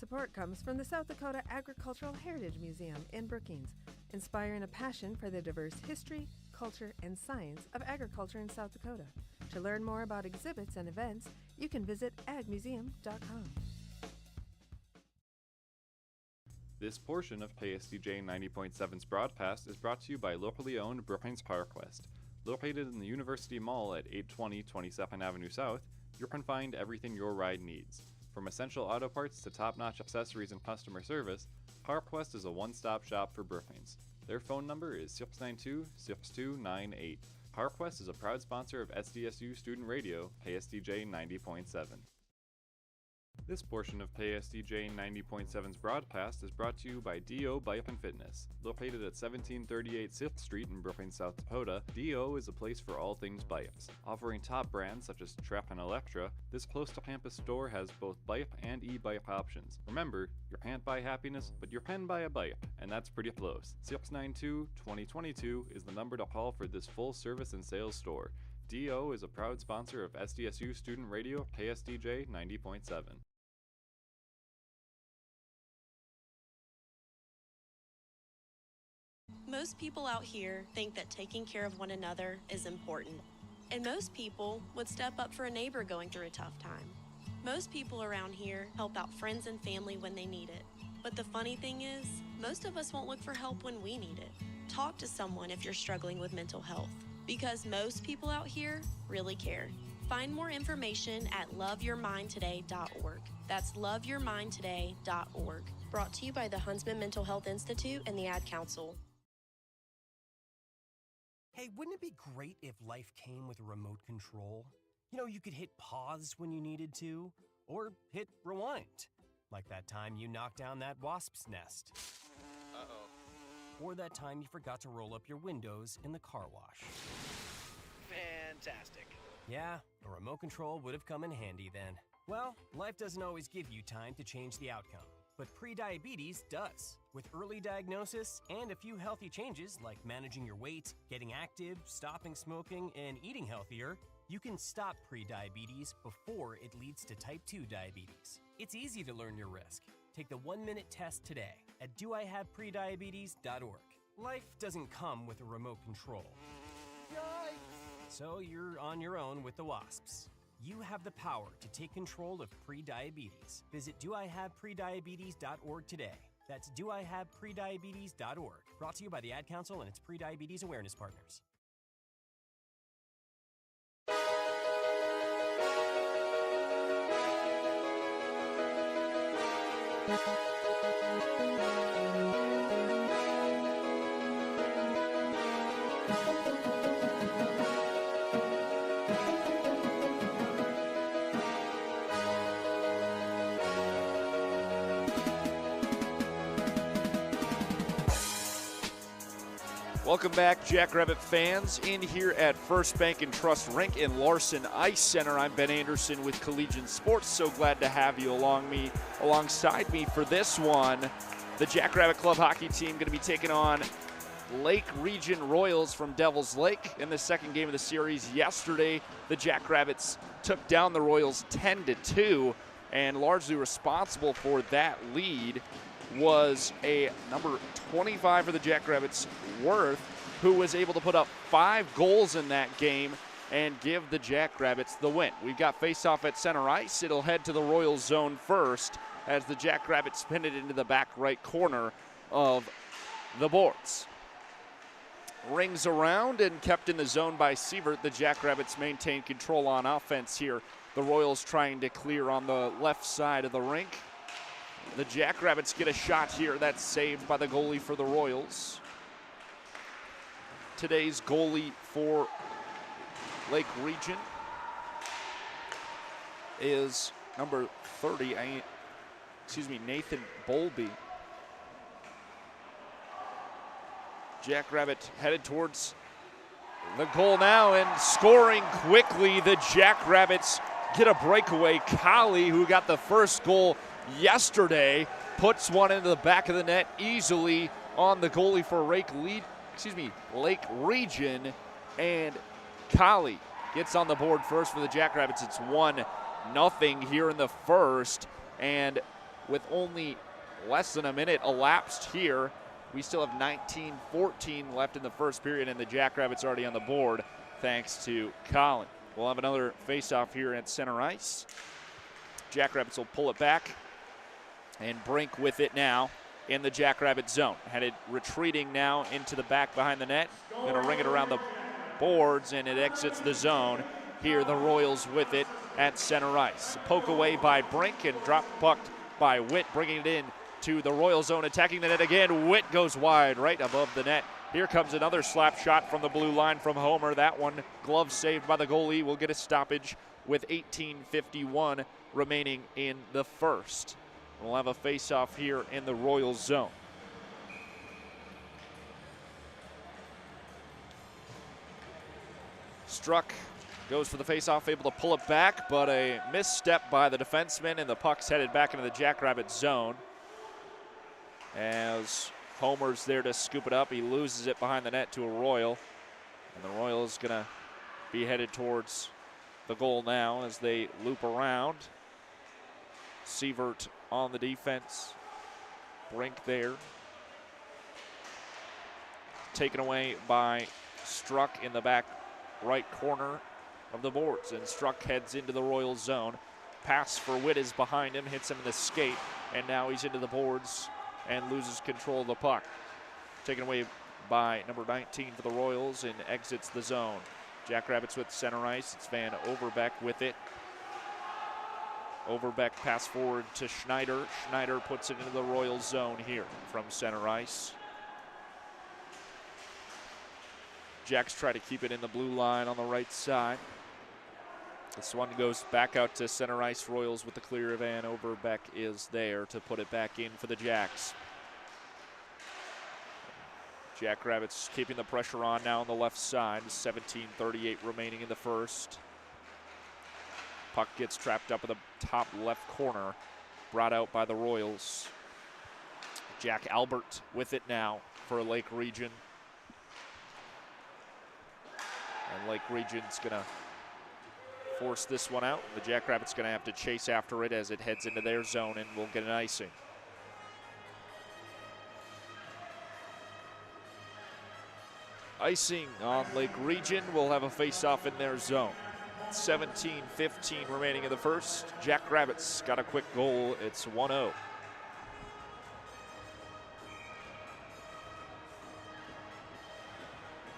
support comes from the South Dakota Agricultural Heritage Museum in Brookings, inspiring a passion for the diverse history, culture, and science of agriculture in South Dakota. To learn more about exhibits and events, you can visit agmuseum.com. This portion of KSDJ 90.7's broadcast is brought to you by locally owned Brookings ParkWest. Located in the University Mall at 820 22nd Avenue South, you can find everything your ride needs. From essential auto parts to top-notch accessories and customer service, ParkWest is a one-stop shop for Brookings. Their phone number is 692-6298. ParkWest is a proud sponsor of SDSU Student Radio, KSDJ 90.7. This portion of KSDJ 90.7's broadcast is brought to you by D.O. Bike and Fitness. Located at 1738 6th Street in Brookings, South Dakota, D.O. is a place for all things bikes. Offering top brands such as Trek and Electra, this close-to-campus store has both bike and e-bike options. Remember, you can't buy happiness, but you can buy a bike, and that's pretty close. 692-2022 is the number to call for this full-service and sales store. D.O. is a proud sponsor of SDSU Student Radio, KSDJ 90.7. Most people out here think that taking care of one another is important. And most people would step up for a neighbor going through a tough time. Most people around here help out friends and family when they need it. But the funny thing is, most of us won't look for help when we need it. Talk to someone if you're struggling with mental health, because most people out here really care. Find more information at loveyourmindtoday.org. That's loveyourmindtoday.org. Brought to you by the Huntsman Mental Health Institute and the Ad Council. Hey, wouldn't it be great if life came with a remote control? You know, you could hit pause when you needed to, or hit rewind, like that time you knocked down that wasp's nest. Uh-oh. Or that time you forgot to roll up your windows in the car wash. Fantastic. Yeah, a remote control would have come in handy then. Well, life doesn't always give you time to change the outcome, but prediabetes does. With early diagnosis and a few healthy changes like managing your weight, getting active, stopping smoking, and eating healthier, you can stop prediabetes before it leads to type 2 diabetes. It's easy to learn your risk. Take the 1-minute test today at doihaveprediabetes.org. Life doesn't come with a remote control. Yikes! So you're on your own with the wasps. You have the power to take control of prediabetes. Visit doihaveprediabetes.org today. That's doihaveprediabetes.org. Brought to you by the Ad Council and its prediabetes awareness partners. Welcome back, Jackrabbit fans, in here at First Bank and Trust Rink in Larson Ice Center. I'm Ben Anderson with Collegian Sports. So glad to have you alongside me for this one. The Jackrabbit Club Hockey team going to be taking on Lake Region Royals from Devils Lake in the second game of the series. Yesterday, the Jackrabbits took down the Royals 10-2, and largely responsible for that lead was a number 25 for the Jackrabbits, Worth, who was able to put up 5 goals in that game and give the Jackrabbits the win. We've got face-off at center ice. It'll head to the Royals zone first as the Jackrabbits spin it into the back right corner of the boards. Rings around and kept in the zone by Sievert. The Jackrabbits maintain control on offense here. The Royals trying to clear on the left side of the rink. The Jackrabbits get a shot here. That's saved by the goalie for the Royals. Today's goalie for Lake Region is number 30, Nathan Bowlby. Jackrabbit headed towards the goal now and scoring quickly. The Jackrabbits get a breakaway. Colley, who got the first goal yesterday, puts one into the back of the net easily on the goalie for Lake Region, and Colley gets on the board first for the Jackrabbits. It's 1-0 here in the first, and with only less than a minute elapsed here. We still have 19-14 left in the first period, and the Jackrabbits already on the board thanks to Colin. We'll have another face-off here at center ice. Jackrabbits will pull it back, and Brink with it now in the Jackrabbit zone. Headed retreating now into the back behind the net. Going to ring it around the boards, and it exits the zone. Here the Royals with it at center ice. Poke away by Brink and drop pucked by Witt, bringing it in to the Royal zone, attacking the net again. Witt goes wide right above the net. Here comes another slap shot from the blue line from Homer. That one glove saved by the goalie. Will get a stoppage with 18:51 remaining in the first. We'll have a face-off here in the Royals zone. Struck goes for the face-off, able to pull it back, but a misstep by the defenseman, and the puck's headed back into the Jackrabbit zone. As Homer's there to scoop it up, he loses it behind the net to a Royal. And the Royal is going to be headed towards the goal now as they loop around. Sievert on the defense. Brink there. Taken away by Struck in the back right corner of the boards. And Struck heads into the Royal zone. Pass for Witt is behind him, hits him in the skate, and now he's into the boards and loses control of the puck. Taken away by number 19 for the Royals and exits the zone. Jackrabbits with center ice. It's Van Overbeck with it. Overbeck pass forward to Schneider. Schneider puts it into the Royals zone here from center ice. Jacks try to keep it in the blue line on the right side. This one goes back out to center ice. Royals with the clear. Van Overbeck is there to put it back in for the Jacks. Jackrabbits keeping the pressure on now on the left side. 17:38 remaining in the first. Puck gets trapped up in the top left corner. Brought out by the Royals. Jack Albert with it now for Lake Region. And Lake Region's going to force this one out. The Jackrabbits going to have to chase after it as it heads into their zone, and we'll get an icing. Icing on Lake Region. We'll have a face-off in their zone. 17:15 remaining in the first. Jackrabbits got a quick goal. It's 1-0.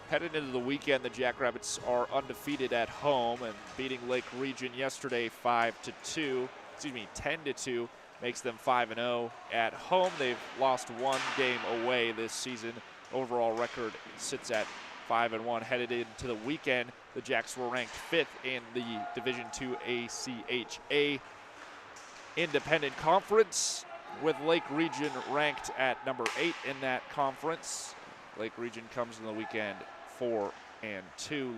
Headed into the weekend, the Jackrabbits are undefeated at home and beating Lake Region yesterday 10-2, makes them 5-0 at home. They've lost one game away this season. Overall record sits at 5-1. Headed into the weekend, the Jacks were ranked 5th in the Division II ACHA Independent Conference, with Lake Region ranked at number 8 in that conference. Lake Region comes in the weekend 4-2,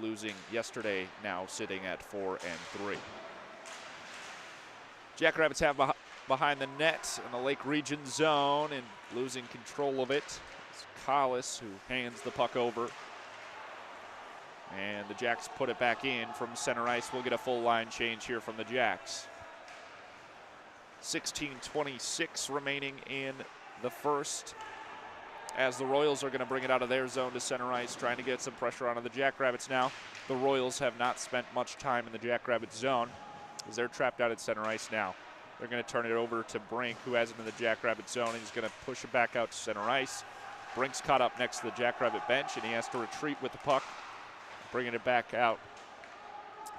losing yesterday, now sitting at 4-3. Jackrabbits have behind the net in the Lake Region zone and losing control of it. It's Collis who hands the puck over. And the Jacks put it back in from center ice. We'll get a full line change here from the Jacks. 16:26 remaining in the first, as the Royals are going to bring it out of their zone to center ice, trying to get some pressure onto the Jackrabbits now. The Royals have not spent much time in the Jackrabbits zone as they're trapped out at center ice now. They're going to turn it over to Brink, who has it in the Jackrabbit zone, and he's going to push it back out to center ice. Brink's caught up next to the Jackrabbit bench, and he has to retreat with the puck, bringing it back out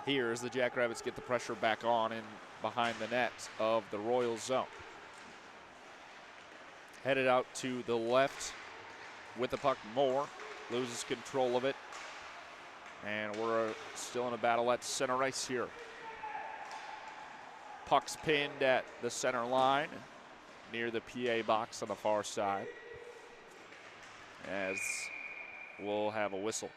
here as the Jackrabbits get the pressure back on and behind the net of the Royals zone. Headed out to the left with the puck. Moore loses control of it, and we're still in a battle at center ice here. Puck's pinned at the center line near the PA box on the far side, as we'll have a whistle.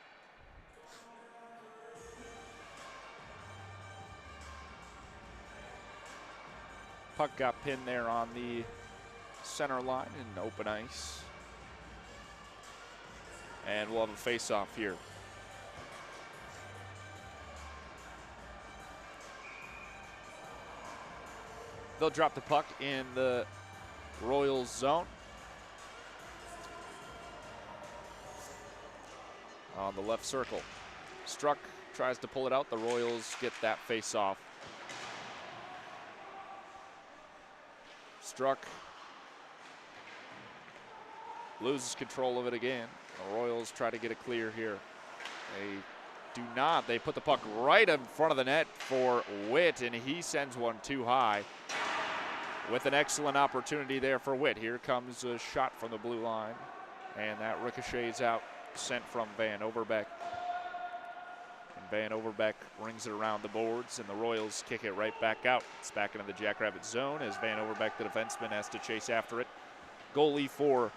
Puck got pinned there on the center line in open ice. And we'll have a face-off here. They'll drop the puck in the Royals zone. On the left circle. Struck, tries to pull it out. The Royals get that face off. Struck. Loses control of it again. The Royals try to get it clear here. They do not. They put the puck right in front of the net for Witt, and he sends one too high. With an excellent opportunity there for Witt. Here comes a shot from the blue line, and that ricochets out, sent from Van Overbeck. And Van Overbeck rings it around the boards, and the Royals kick it right back out. It's back into the Jackrabbits zone as Van Overbeck, the defenseman, has to chase after it. Goalie for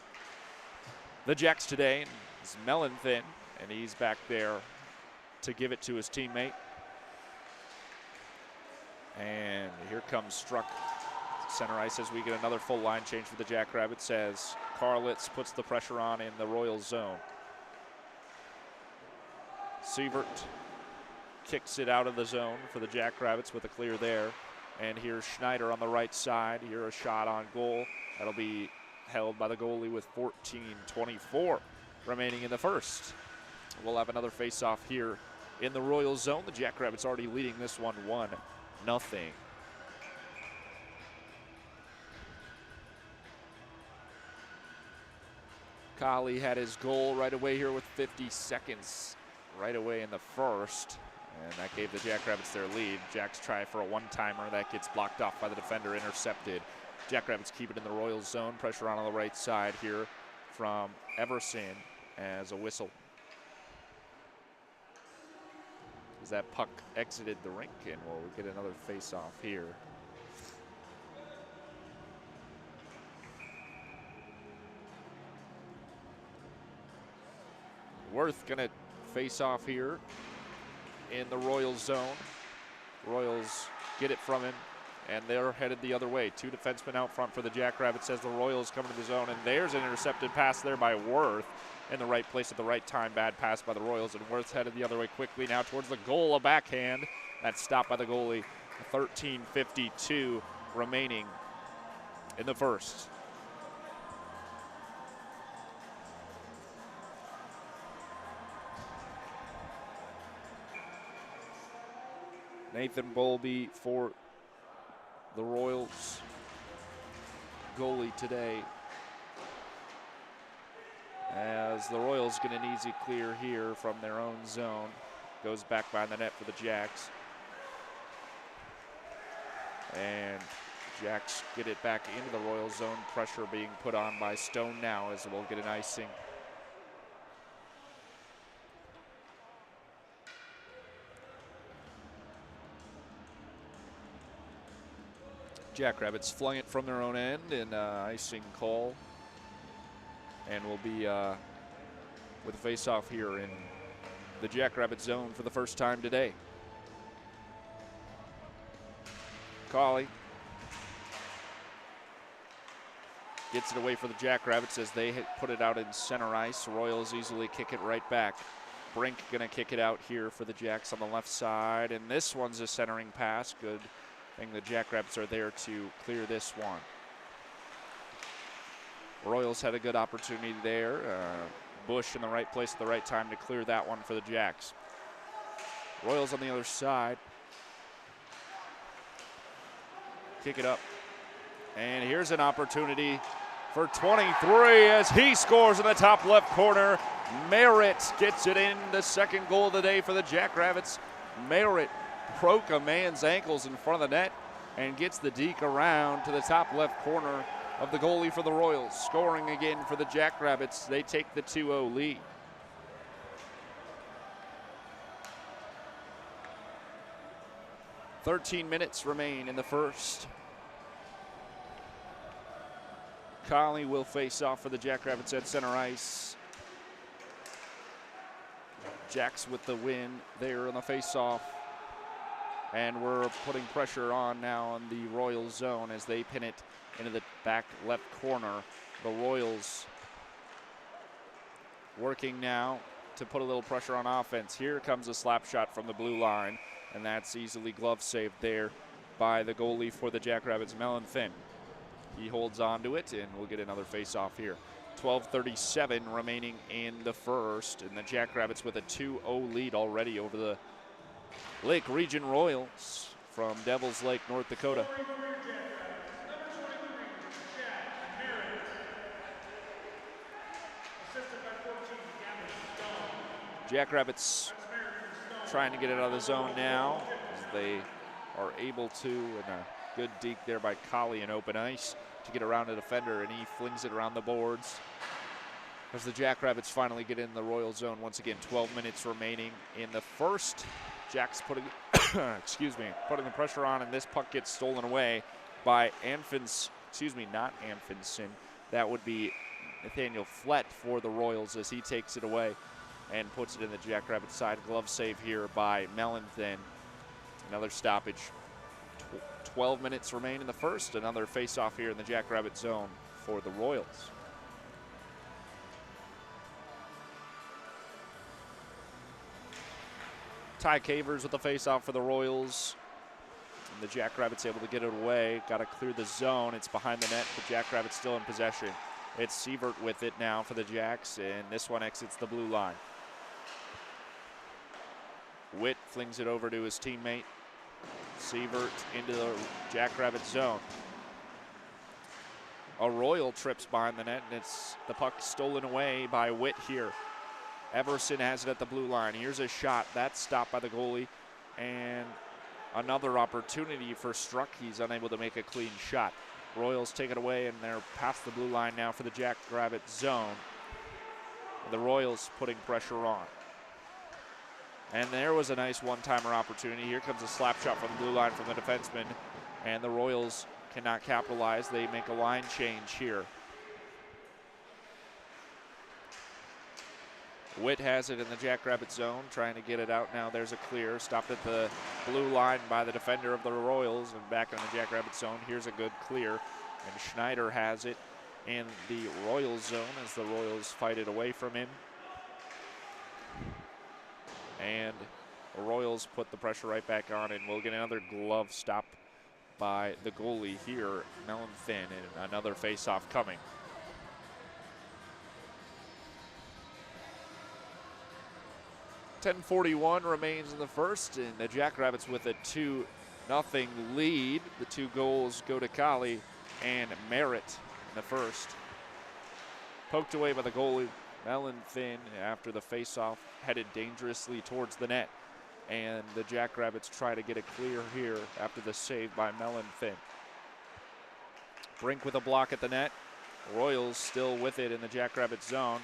the Jacks today is Mellenthin, and he's back there to give it to his teammate. And here comes Struck. Center ice as we get another full line change for the Jackrabbits as Karlitz puts the pressure on in the Royals zone. Sievert kicks it out of the zone for the Jackrabbits with a clear there. And here's Schneider on the right side. Here a shot on goal. That'll be held by the goalie with 14:24 remaining in the first. We'll have another face-off here in the Royals zone. The Jackrabbits already leading this one 1-0. Colley had his goal right away here with 50 seconds right away in the first, and that gave the Jackrabbits their lead. Jacks try for a one-timer. That gets blocked off by the defender, intercepted. Jackrabbits keep it in the Royals zone. Pressure on the right side here from Everson as a whistle. As that puck exited the rink, and we'll get another face-off here. Worth gonna face off here in the Royals zone. Royals get it from him, and they're headed the other way. Two defensemen out front for the Jackrabbits as the Royals come into the zone, and there's an intercepted pass there by Worth in the right place at the right time. Bad pass by the Royals, and Worth's headed the other way quickly now towards the goal, a backhand. That's stopped by the goalie. 13:52 remaining in the first. Nathan Bowlby for the Royals goalie today. As the Royals get an easy clear here from their own zone. Goes back behind the net for the Jacks. And Jacks get it back into the Royals zone. Pressure being put on by Stone now as we'll get an icing. Jackrabbits flung it from their own end, and icing call. And we'll be with a face-off here in the Jackrabbit zone for the first time today. Colley gets it away for the Jackrabbits as they put it out in center ice. Royals easily kick it right back. Brink gonna kick it out here for the Jacks on the left side, and this one's a centering pass. Good thing the Jackrabbits are there to clear this one. Royals had a good opportunity there. Bush in the right place at the right time to clear that one for the Jacks. Royals on the other side. Kick it up. And here's an opportunity for 23 as he scores in the top left corner. Merritt gets it in, the second goal of the day for the Jackrabbits. Merritt broke a man's ankles in front of the net and gets the deke around to the top left corner of the goalie for the Royals. Scoring again for the Jackrabbits. They take the 2-0 lead. "13 minutes remain in the first. Colley will face off for the Jackrabbits at center ice. Jacks with the win there on the face-off. And we're putting pressure on now on the Royals zone as they pin it into the back left corner. The Royals working now to put a little pressure on offense. Here comes a slap shot from the blue line, and that's easily glove saved there by the goalie for the Jackrabbits, Mellenthin. He holds on to it, and we'll get another face-off here. 12:37 remaining in the first, and the Jackrabbits with a 2-0 lead already over the Lake Region Royals from Devils Lake, North Dakota. Jackrabbits trying to get it out of the zone now as they are able to, and a good deke there by Colley in open ice to get around the defender, and he flings it around the boards as the Jackrabbits finally get in the Royal zone. Once again, 12 minutes remaining in the first. Jack's putting, putting the pressure on, and this puck gets stolen away by not Anfinson. That would be Nathaniel Flett for the Royals as he takes it away and puts it in the Jackrabbit side. Glove save here by Mellenthin. Another stoppage. 12 minutes remain in the first. Another face-off here in the Jackrabbit zone for the Royals. Ty Cavers with the face-off for the Royals. And the Jackrabbits able to get it away. Got to clear the zone. It's behind the net. The Jackrabbits still in possession. It's Sievert with it now for the Jacks, and this one exits the blue line. Witt flings it over to his teammate. Sievert into the Jackrabbit zone. A Royal trips behind the net, and it's the puck stolen away by Witt here. Everson has it at the blue line. Here's a shot. That's stopped by the goalie. And another opportunity for Struck. He's unable to make a clean shot. Royals take it away, and they're past the blue line now for the Jackrabbit zone. The Royals putting pressure on. And there was a nice one-timer opportunity. Here comes a slap shot from the blue line from the defenseman, and the Royals cannot capitalize. They make a line change here. Witt has it in the Jackrabbit zone, trying to get it out now. There's a clear, stopped at the blue line by the defender of the Royals, and back in the Jackrabbit zone. Here's a good clear, and Schneider has it in the Royals zone as the Royals fight it away from him. And the Royals put the pressure right back on, and we'll get another glove stop by the goalie here, Mellenthin, and another face-off coming. .10:41 remains in the first, and the Jackrabbits with a 2-0 lead. The two goals go to Colley and Merritt in the first. Poked away by the goalie. Mellenthin, after the face-off, headed dangerously towards the net, and the Jackrabbits try to get it clear here after the save by Mellenthin. Brink with a block at the net. Royals still with it in the Jackrabbit zone.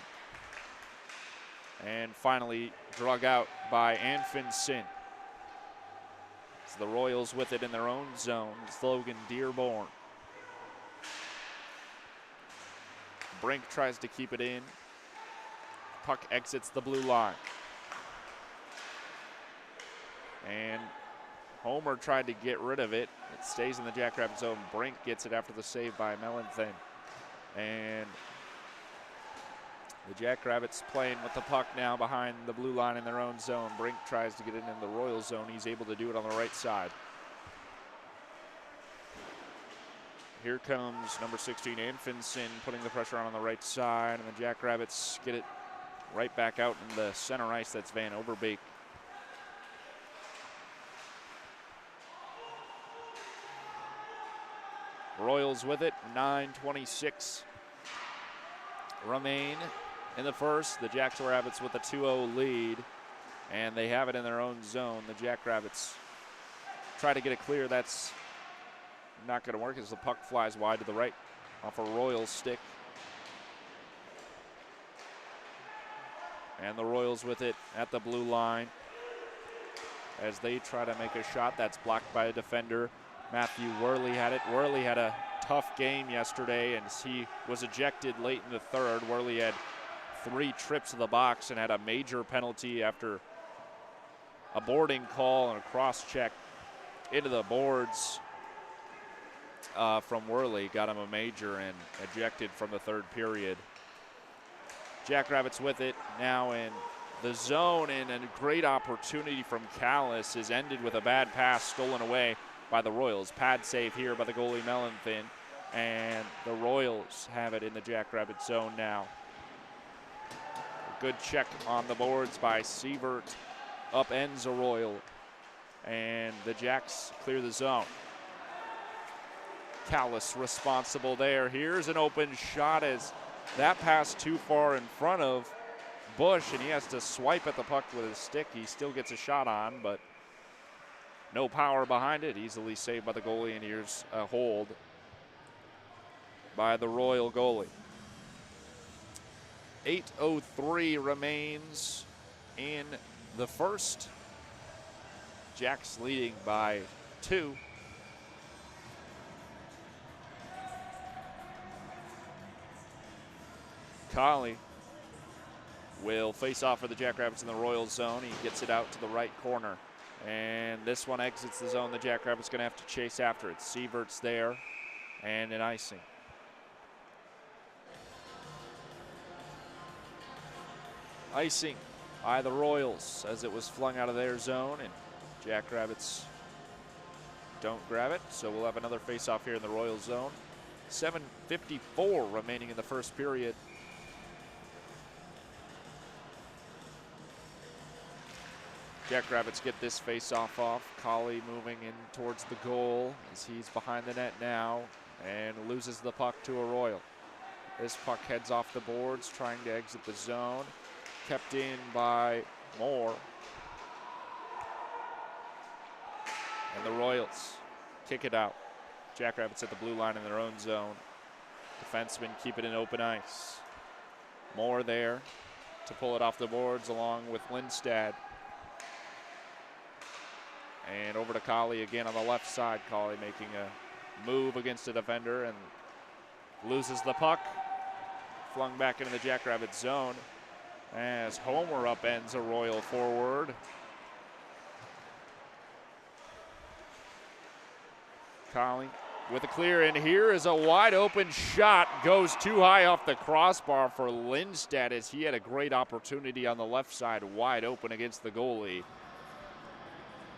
And finally drug out by Anfinson. It's the Royals with it in their own zone. It's Logan Dearborn. Brink tries to keep it in. Puck exits the blue line. And Homer tried to get rid of it. It stays in the Jackrabbit zone. Brink gets it after the save by Mellenthin. And the Jackrabbits playing with the puck now behind the blue line in their own zone. Brink tries to get it in the Royal zone. He's able to do it on the right side. Here comes number 16, Anfinson, putting the pressure on the right side, and the Jackrabbits get it right back out in the center ice. That's Van Overbeek. Royals with it, 9:26 remain in the first. The Jackrabbits with a 2-0 lead, and they have it in their own zone. The Jackrabbits try to get it clear. That's not going to work as the puck flies wide to the right off a Royals stick. And the Royals with it at the blue line as they try to make a shot. That's blocked by a defender. Matthew Worley had it. Worley had a tough game yesterday, and he was ejected late in the third. Worley had 3 trips to the box and had a major penalty after a boarding call and a cross-check into the boards from Worley. Got him a major and ejected from the third period. Jackrabbits with it now in the zone, and a great opportunity from Callis is ended with a bad pass stolen away by the Royals. Pad save here by the goalie Mellenthin. And the Royals have it in the Jackrabbit zone now. A good check on the boards by Sievert. Upends a Royal. And the Jacks clear the zone. Callis responsible there. Here's an open shot as that pass too far in front of Bush, and he has to swipe at the puck with his stick. He still gets a shot on, but no power behind it. Easily saved by the goalie, and here's a hold by the Royal goalie. 8:03 remains in the first. Jacks leading by 2. Colley will face off for the Jackrabbits in the Royals zone. He gets it out to the right corner. And this one exits the zone. The Jackrabbits going to have to chase after it. Sievert's there and an icing. Icing by the Royals as it was flung out of their zone, and Jackrabbits don't grab it. So we'll have another face-off here in the Royals zone. 7:54 remaining in the first period. Jackrabbits get this face-off off. Colley moving in towards the goal as he's behind the net now and loses the puck to a Royal. This puck heads off the boards, trying to exit the zone. Kept in by Moore. And the Royals kick it out. Jackrabbits at the blue line in their own zone. Defensemen keep it in open ice. Moore there to pull it off the boards along with Lindstad. And over to Colley again on the left side. Colley making a move against a defender and loses the puck. Flung back into the Jackrabbit zone as Homer upends a Royal forward. Colley with a clear, and here is a wide open shot. Goes too high off the crossbar for Lindstad as he had a great opportunity on the left side, wide open against the goalie.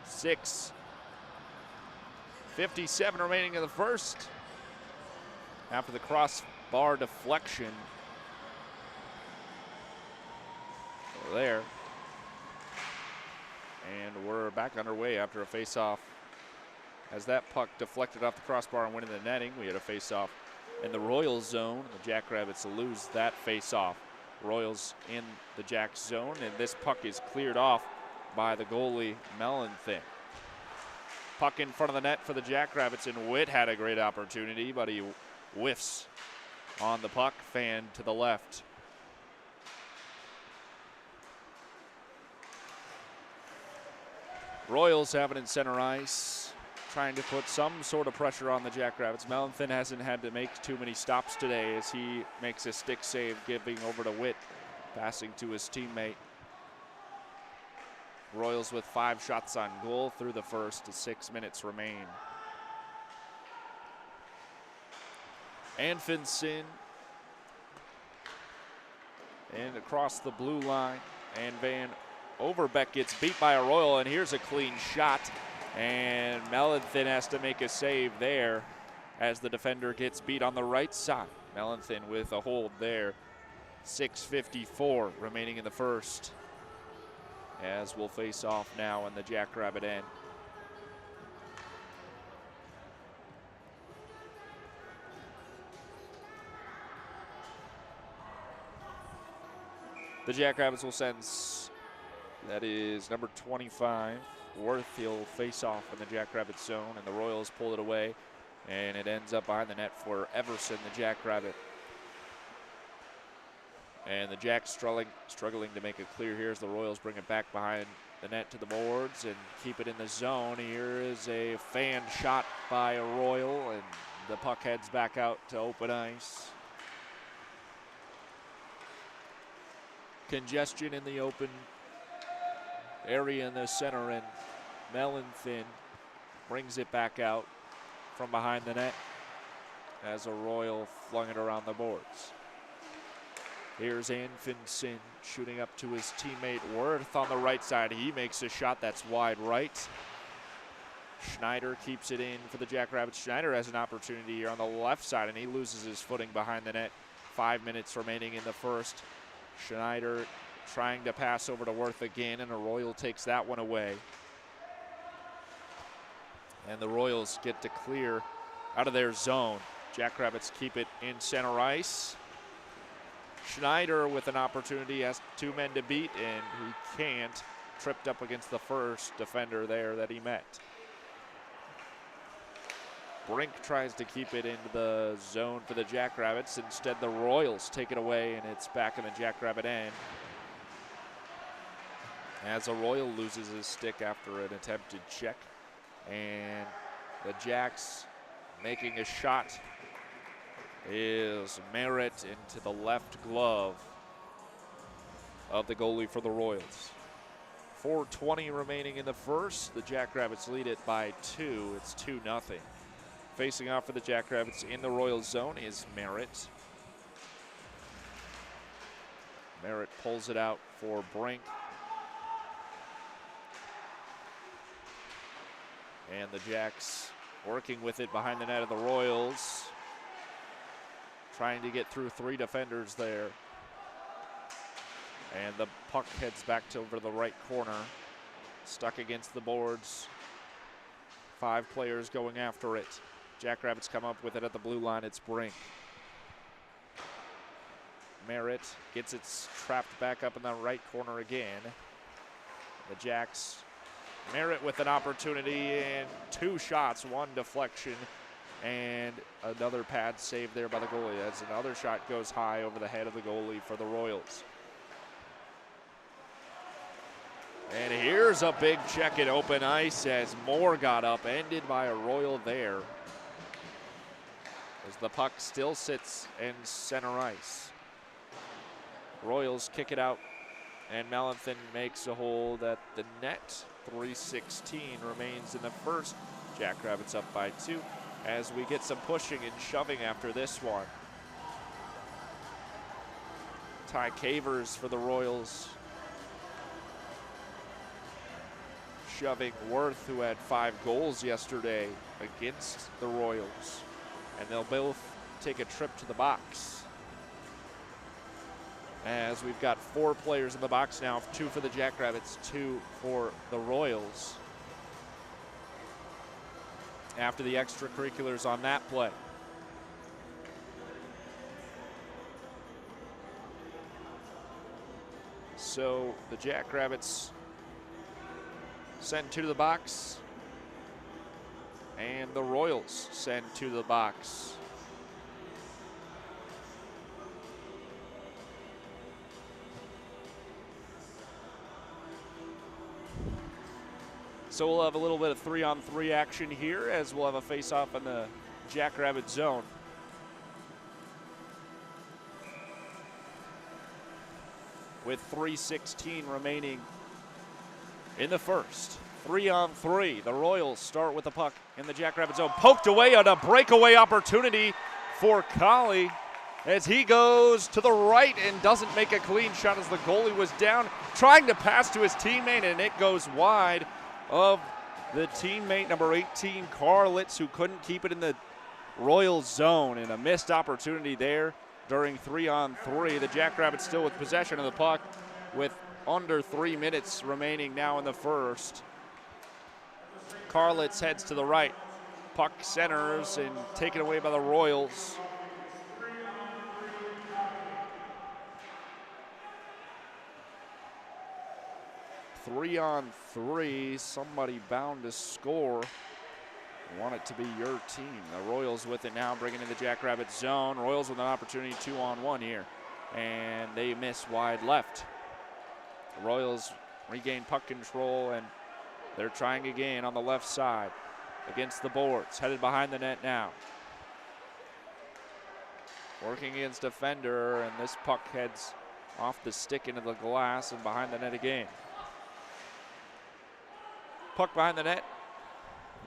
6:57 remaining in the first. After the crossbar deflection there. And we're back underway after a face-off. As that puck deflected off the crossbar and went in the netting, we had a face-off in the Royals zone. The Jackrabbits lose that face-off. Royals in the Jacks zone, and this puck is cleared off by the goalie, Mellenthin. Puck in front of the net for the Jackrabbits, and Witt had a great opportunity, but he whiffs on the puck, fan to the left. Royals have it in center ice, trying to put some sort of pressure on the Jackrabbits. Mellenthin hasn't had to make too many stops today as he makes a stick save, giving over to Witt, passing to his teammate. Royals with 5 shots on goal through the first. 6 minutes remain. Anfinson and across the blue line, and Van Overbeck gets beat by a Royal, and here's a clean shot, and Mellenthin has to make a save there as the defender gets beat on the right side. Mellenthin with a hold there. 6:54 remaining in the first, as we'll face off now in the Jackrabbit end. The Jackrabbits will send, that is number 25, Worth. He'll face off in the Jackrabbit zone, and the Royals pull it away, and it ends up behind the net for Everson, the Jackrabbit. And the Jacks struggling to make it clear here as the Royals bring it back behind the net to the boards and keep it in the zone. Here is a fan shot by a Royal, and the puck heads back out to open ice. Congestion in the open area in the center, and Mellenthin brings it back out from behind the net as a Royal flung it around the boards. Here's Anfinson shooting up to his teammate Worth on the right side. He makes a shot that's wide right. Schneider keeps it in for the Jackrabbits. Schneider has an opportunity here on the left side, and he loses his footing behind the net. 5 minutes remaining in the first. Schneider trying to pass over to Worth again, and Arroyo takes that one away. And the Royals get to clear out of their zone. Jackrabbits keep it in center ice. Schneider with an opportunity, has 2 men to beat, and he can't. Tripped up against the first defender there that he met. Brink tries to keep it into the zone for the Jackrabbits. Instead, the Royals take it away, and it's back in the Jackrabbit end. As Arroyo loses his stick after an attempted check. And the Jacks making a shot is Merritt into the left glove of the goalie for the Royals. 4:20 remaining in the first. The Jackrabbits lead it by 2. It's 2-0. Facing off for the Jackrabbits in the Royals zone is Merritt. Merritt pulls it out for Brink. And the Jacks working with it behind the net of the Royals. Trying to get through 3 defenders there. And the puck heads back to over the right corner. Stuck against the boards. 5 players going after it. Jackrabbits come up with it at the blue line. It's Brink. Merritt gets it trapped back up in the right corner again. The Jacks. Merritt with an opportunity and 2 shots, 1 deflection, and another pad save there by the goalie as another shot goes high over the head of the goalie for the Royals. And here's a big check at open ice as Moore got up, ended by a Royal there. As the puck still sits in center ice. Royals kick it out, and Mellenthin makes a hold at the net. 3:16 remains in the first. Jackrabbits up by 2 as we get some pushing and shoving after this one. Ty Cavers for the Royals. Shoving Worth, who had 5 goals yesterday against the Royals. And they'll both take a trip to the box. As we've got 4 players in the box now, 2 for the Jackrabbits, 2 for the Royals. After the extracurriculars on that play. So the Jackrabbits send 2 to the box, and the Royals send 2 to the box. So we'll have a little bit of 3-on-3 action here as we'll have a face-off in the Jackrabbit zone. With 3:16 remaining in the first. 3-on-3. The Royals start with the puck in the Jackrabbit zone. Poked away on a breakaway opportunity for Colley as he goes to the right and doesn't make a clean shot as the goalie was down, trying to pass to his teammate, and it goes wide of the teammate number 18, Karlitz, who couldn't keep it in the Royals zone, and a missed opportunity there during 3-on-3. The Jackrabbits still with possession of the puck with under 3 minutes remaining now in the first. Karlitz heads to the right. Puck centers and taken away by the Royals. Three-on-3, somebody bound to score. Want it to be your team. The Royals with it now, bringing in the Jackrabbits zone. Royals with an opportunity 2-on-1 here, and they miss wide left. The Royals regain puck control, and they're trying again on the left side against the boards. Headed behind the net now. Working against defender, and this puck heads off the stick into the glass and behind the net again. Puck behind the net.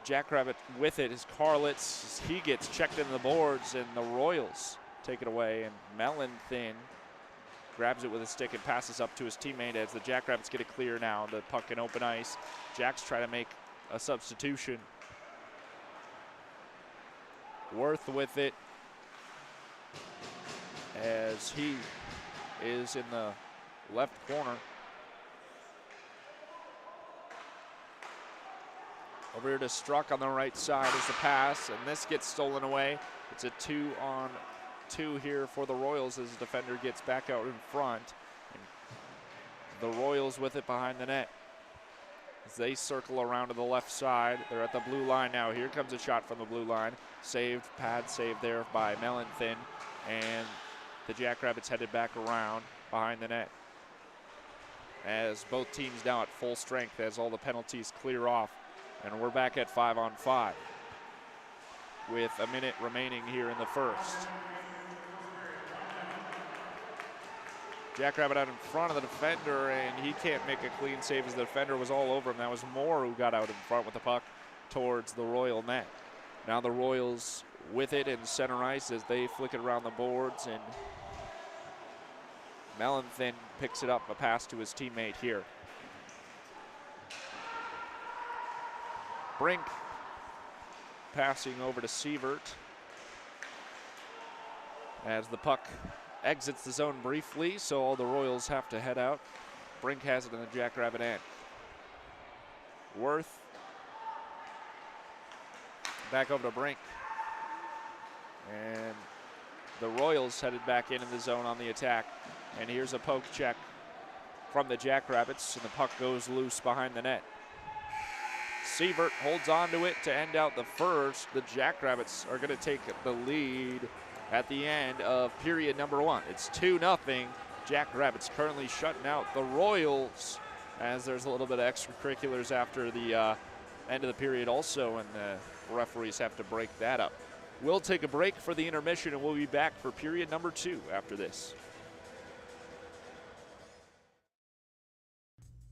Jackrabbit with it is Karlitz. He gets checked into the boards, and the Royals take it away. And Mellenthin grabs it with a stick and passes up to his teammate as the Jackrabbits get it clear now. The puck in open ice. Jacks try to make a substitution Worth with it as he is in the left corner. Over here to Struck on the right side is the pass, and this gets stolen away. It's a 2-on-2 here for the Royals as the defender gets back out in front. And the Royals with it behind the net as they circle around to the left side. They're at the blue line now. Here comes a shot from the blue line. Saved, pad saved there by Mellenthin, and the Jackrabbits headed back around behind the net as both teams now at full strength as all the penalties clear off. And we're back at 5-on-5 with a minute remaining here in the first. Jackrabbit out in front of the defender, and he can't make a clean save as the defender was all over him. That was Moore who got out in front with the puck towards the Royal net. Now the Royals with it in center ice as they flick it around the boards, and Mellenthin picks it up, a pass to his teammate here. Brink passing over to Sievert as the puck exits the zone briefly, so all the Royals have to head out. Brink has it in the Jackrabbit end. Worth back over to Brink. And the Royals headed back into the zone on the attack. And here's a poke check from the Jackrabbits, and the puck goes loose behind the net. Sievert holds on to it to end out the first. The Jackrabbits are going to take the lead at the end of period number 1. It's 2-0. Jackrabbits currently shutting out the Royals as there's a little bit of extracurriculars after the end of the period also, and the referees have to break that up. We'll take a break for the intermission, and we'll be back for period number 2 after this.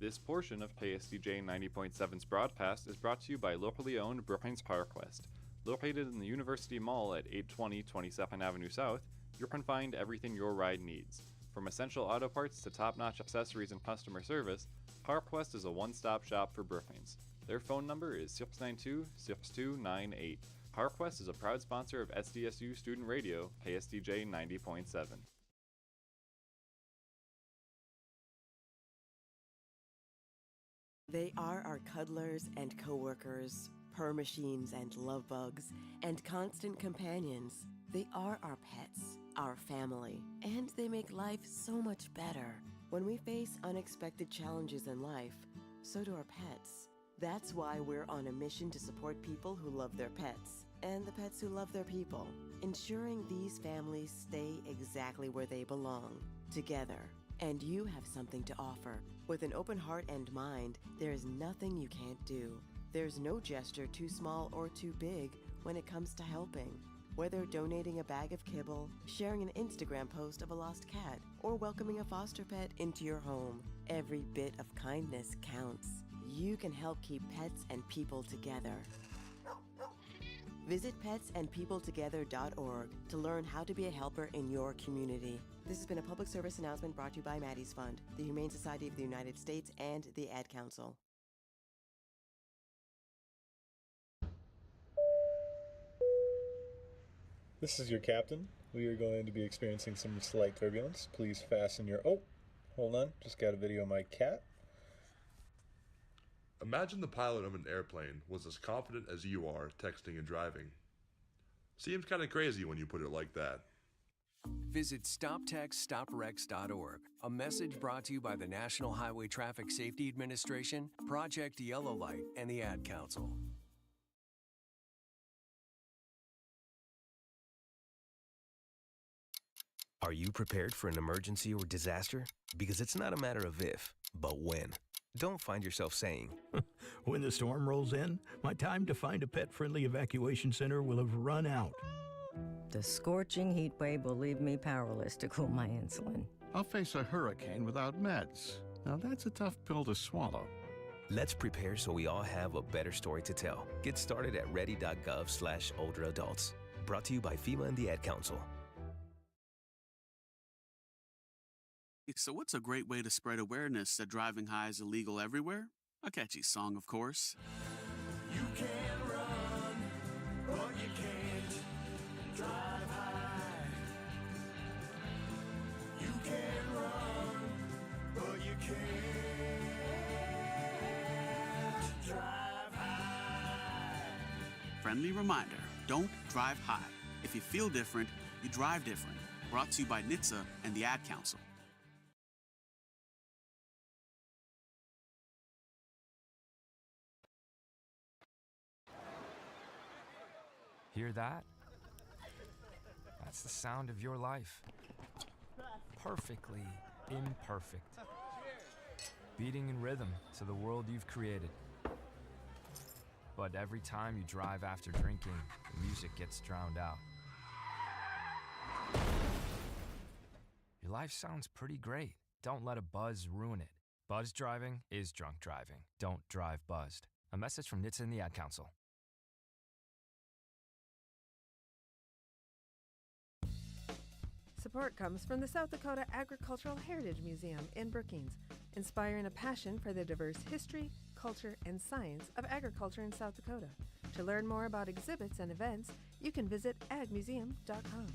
This portion of KSDJ 90.7's broadcast is brought to you by locally owned Brookings PowerQuest. Located in the University Mall at 820 22nd Avenue South, you can find everything your ride needs. From essential auto parts to top-notch accessories and customer service, PowerQuest is a one-stop shop for Brookings. Their phone number is 692-6298. PowerQuest is a proud sponsor of SDSU Student Radio, KSDJ 90.7. They are our cuddlers and coworkers, purr machines and love bugs, and constant companions. They are our pets, our family, and they make life so much better. When we face unexpected challenges in life, so do our pets. That's why we're on a mission to support people who love their pets, and the pets who love their people, ensuring these families stay exactly where they belong, together. And you have something to offer. With an open heart and mind, there is nothing you can't do. There's no gesture too small or too big when it comes to helping. Whether donating a bag of kibble, sharing an Instagram post of a lost cat, or welcoming a foster pet into your home, every bit of kindness counts. You can help keep pets and people together. Visit petsandpeopletogether.org to learn how to be a helper in your community. This has been a public service announcement brought to you by Maddie's Fund, the Humane Society of the United States, and the Ad Council. This is your captain. We are going to be experiencing some slight turbulence. Please fasten your... Oh, hold on. Just got a video of my cat. Imagine the pilot of an airplane was as confident as you are texting and driving. Seems kind of crazy when you put it like that. Visit StopTextStopWrecks.org, a message brought to you by the National Highway Traffic Safety Administration, Project Yellow Light, and the Ad Council. Are you prepared for an emergency or disaster? Because it's not a matter of if, but when. Don't find yourself saying, when the storm rolls in, my time to find a pet-friendly evacuation center will have run out. The scorching heat wave will leave me powerless to cool my insulin. I'll face a hurricane without meds. Now that's a tough pill to swallow. Let's prepare so we all have a better story to tell. Get started at ready.gov/older adults. Brought to you by FEMA and the Ad Council. So what's a great way to spread awareness that driving high is illegal everywhere? A catchy song, of course. You can run, but you can't friendly reminder, don't drive high. If you feel different, you drive different. Brought to you by NHTSA and the Ad Council. Hear that? That's the sound of your life. Perfectly imperfect. Beating in rhythm to the world you've created. But every time you drive after drinking, the music gets drowned out. Your life sounds pretty great. Don't let a buzz ruin it. Buzz driving is drunk driving. Don't drive buzzed. A message from NHTSA and the Ad Council. Support comes from the South Dakota Agricultural Heritage Museum in Brookings, inspiring a passion for the diverse history, culture, and science of agriculture in South Dakota. To learn more about exhibits and events, you can visit agmuseum.com.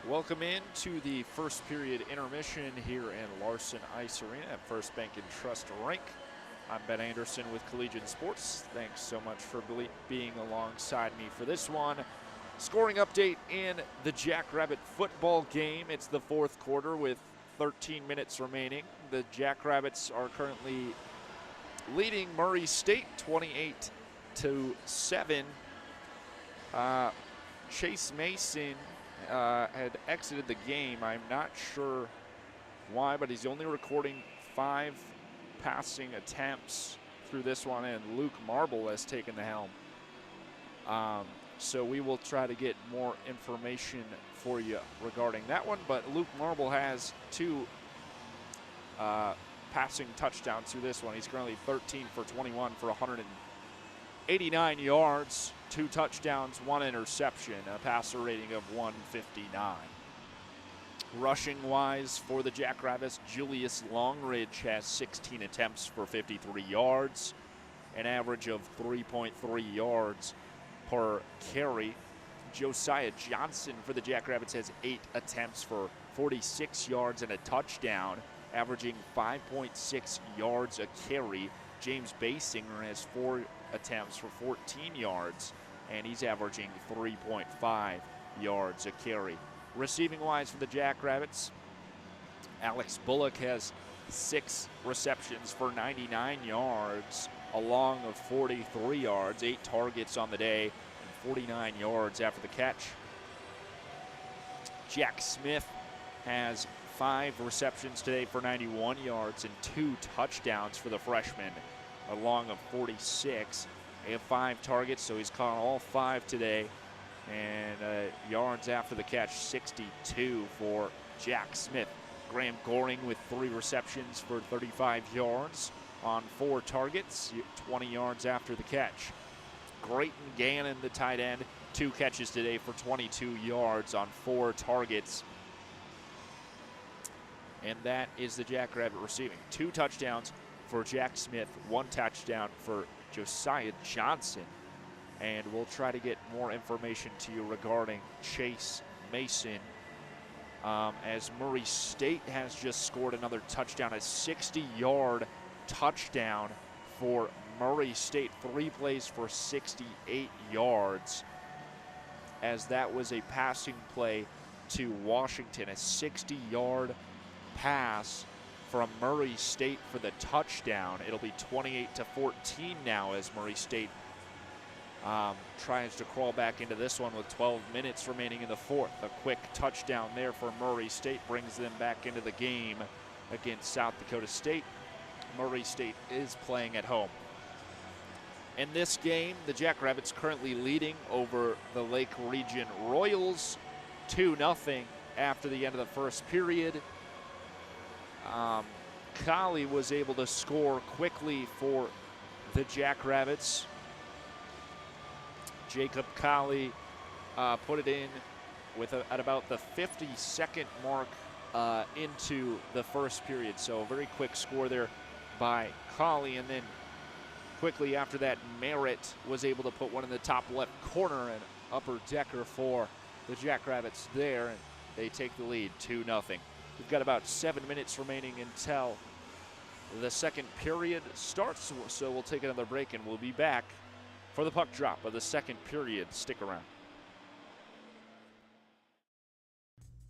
Welcome in to the first period intermission here in Larson Ice Arena at First Bank and Trust Rink. I'm Ben Anderson with Collegiate Sports. Thanks so much for being alongside me for this one. Scoring update in the Jackrabbit football game. It's the fourth quarter with 13 minutes remaining. The Jackrabbits are currently leading Murray State 28-7. Chase Mason had exited the game. I'm not sure why, but he's only recording 5 passing attempts through this one, and Luke Marble has taken the helm. So we will try to get more information for you regarding that one, but Luke Marble has 2 passing touchdowns through this one. He's currently 13 for 21 for 189 yards, 2 touchdowns, 1 interception, a passer rating of 159. Rushing-wise for the Jackrabbits, Julius Longridge has 16 attempts for 53 yards, an average of 3.3 yards per carry. Josiah Johnson for the Jackrabbits has 8 attempts for 46 yards and a touchdown, averaging 5.6 yards a carry. James Basinger has 4 attempts for 14 yards, and he's averaging 3.5 yards a carry. Receiving wise for the Jackrabbits, Alex Bullock has 6 receptions for 99 yards, a long of 43 yards, 8 targets on the day, and 49 yards after the catch. Jack Smith has 5 receptions today for 91 yards and 2 touchdowns for the freshman, a long of 46. They have 5 targets, so he's caught all 5 today. And yards after the catch, 62 for Jack Smith. Graham Goring with 3 receptions for 35 yards on 4 targets, 20 yards after the catch. Grayton Gannon, the tight end, 2 catches today for 22 yards on 4 targets. And that is the Jackrabbit receiving. 2 touchdowns for Jack Smith, 1 touchdown for Josiah Johnson. And we'll try to get more information to you regarding Chase Mason, as Murray State has just scored another touchdown, a 60-yard touchdown for Murray State. 3 plays for 68 yards, as that was a passing play to Washington, a 60-yard pass from Murray State for the touchdown. It'll be 28-14 now as Murray State tries to crawl back into this one with 12 minutes remaining in the fourth. A quick touchdown there for Murray State brings them back into the game against South Dakota State. Murray State is playing at home. In this game, the Jackrabbits currently leading over the Lake Region Royals 2-0 after the end of the first period. Colley was able to score quickly for the Jackrabbits. Jacob Colley put it in at about the 52nd mark into the first period. So a very quick score there by Colley, and then quickly after that, Merritt was able to put one in the top left corner and upper decker for the Jackrabbits there, and they take the lead 2-0. We've got about 7 minutes remaining until the second period starts, so we'll take another break and we'll be back for the puck drop of the second period. Stick around.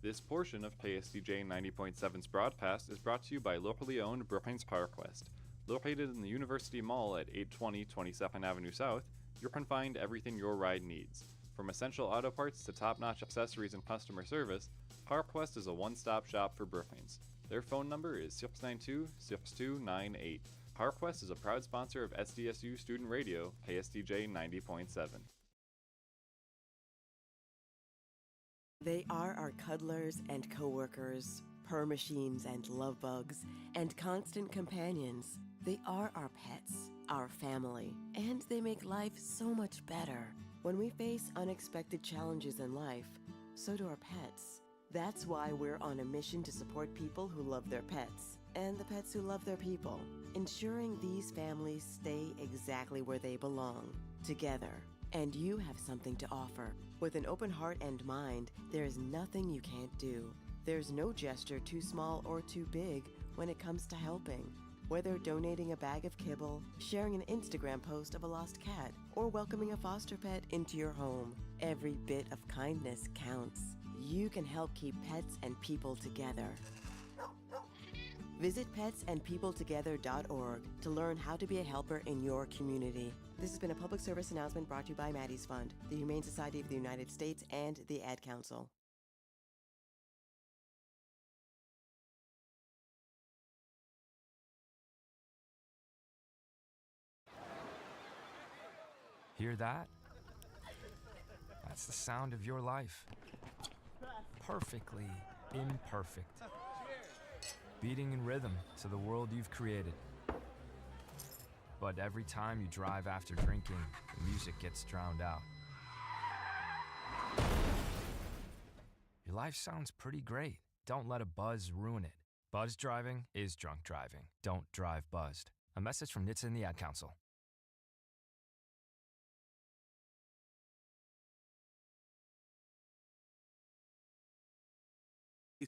This portion of KSDJ 90.7's broadcast is brought to you by locally owned Brookings PowerQuest. Located in the University Mall at 820 22nd Avenue South, you can find everything your ride needs. From essential auto parts to top-notch accessories and customer service, PowerQuest is a one-stop shop for Brookings. Their phone number is 692-6298. PowerQuest is a proud sponsor of SDSU Student Radio, KSDJ 90.7. They are our cuddlers and coworkers, purr machines and love bugs, and constant companions. They are our pets, our family, and they make life so much better. When we face unexpected challenges in life, so do our pets. That's why we're on a mission to support people who love their pets, and the pets who love their people, ensuring these families stay exactly where they belong, together. And you have something to offer. With an open heart and mind, there is nothing you can't do. There's no gesture too small or too big when it comes to helping. Whether donating a bag of kibble, sharing an Instagram post of a lost cat, or welcoming a foster pet into your home, every bit of kindness counts. You can help keep pets and people together. Visit petsandpeopletogether.org to learn how to be a helper in your community. This has been a public service announcement brought to you by Maddie's Fund, the Humane Society of the United States, and the Ad Council. Hear that? That's the sound of your life. Perfectly imperfect. Beating in rhythm to the world you've created. But every time you drive after drinking, the music gets drowned out. Your life sounds pretty great. Don't let a buzz ruin it. Buzz driving is drunk driving. Don't drive buzzed. A message from NHTSA and the Ad Council.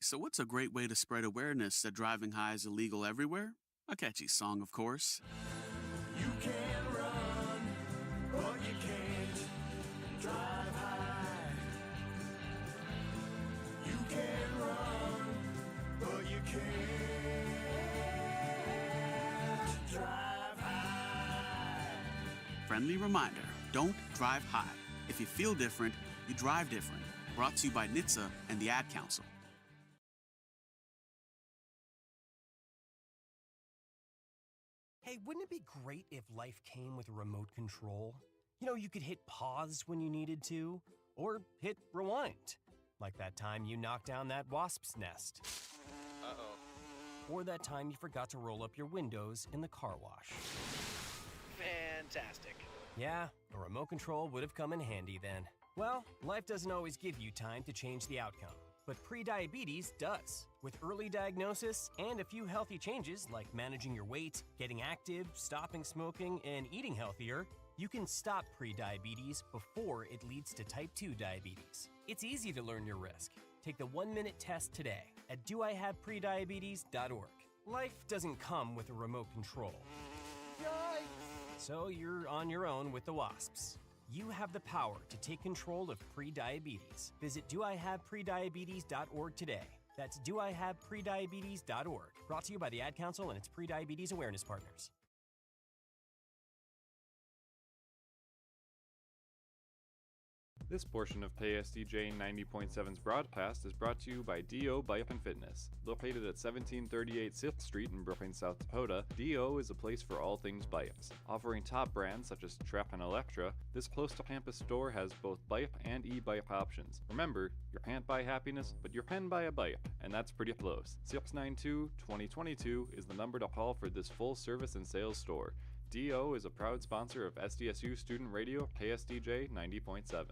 So what's a great way to spread awareness that driving high is illegal everywhere? A catchy song, of course. You can run, but you can't drive high. You can run, but you can't drive high. Friendly reminder, don't drive high. If you feel different, you drive different. Brought to you by NHTSA and the Ad Council. Hey, wouldn't it be great if life came with a remote control? You know, you could hit pause when you needed to, or hit rewind. Like that time you knocked down that wasp's nest. Uh-oh. Or that time you forgot to roll up your windows in the car wash. Fantastic. Yeah, a remote control would have come in handy then. Well, life doesn't always give you time to change the outcome, but prediabetes does. With early diagnosis and a few healthy changes like managing your weight, getting active, stopping smoking, and eating healthier, you can stop prediabetes before it leads to type 2 diabetes. It's easy to learn your risk. Take the 1-minute test today at doihaveprediabetes.org. Life doesn't come with a remote control. Yikes! So you're on your own with the wasps. You have the power to take control of prediabetes. Visit doihaveprediabetes.org today. That's doihaveprediabetes.org. Brought to you by the Ad Council and its prediabetes awareness partners. This portion of KSDJ 90.7's broadcast is brought to you by D.O. Bike and Fitness. Located at 1738 6th Street in Brookings, South Dakota, D.O. is a place for all things bikes. Offering top brands such as Trap and Electra, this close-to-campus store has both bike and e-bike options. Remember, you can't buy happiness, but you can buy a bike, and that's pretty close. 692-2022 is the number to call for this full-service and sales store. D.O. is a proud sponsor of SDSU Student Radio KSDJ 90.7.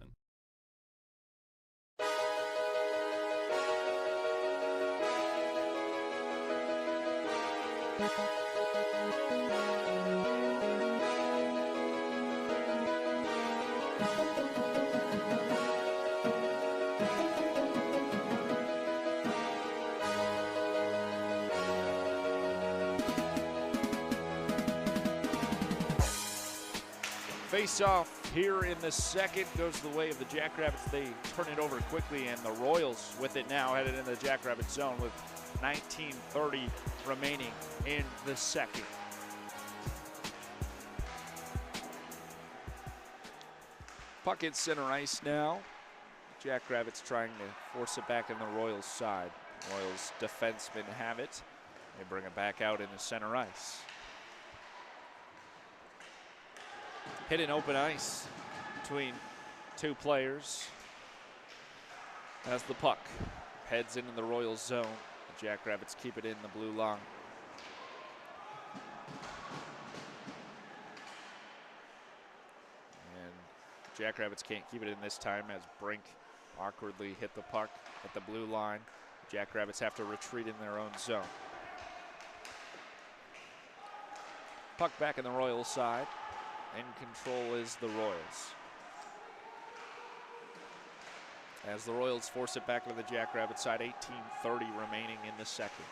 Face off here in the second goes the way of the Jackrabbits. They turn it over quickly, and the Royals with it now headed into the Jackrabbit zone with 19:30 remaining in the second. Puck at center ice now. Jackrabbits trying to force it back in the Royals' side. Royals defensemen have it. They bring it back out into center ice. Hit in open ice between two players as the puck heads into the Royals zone. The Jackrabbits keep it in the blue line. And Jackrabbits can't keep it in this time as Brink awkwardly hit the puck at the blue line. Jackrabbits have to retreat in their own zone. Puck back in the Royals side. In control is the Royals. As the Royals force it back to the Jackrabbit side, 18:30 remaining in the second.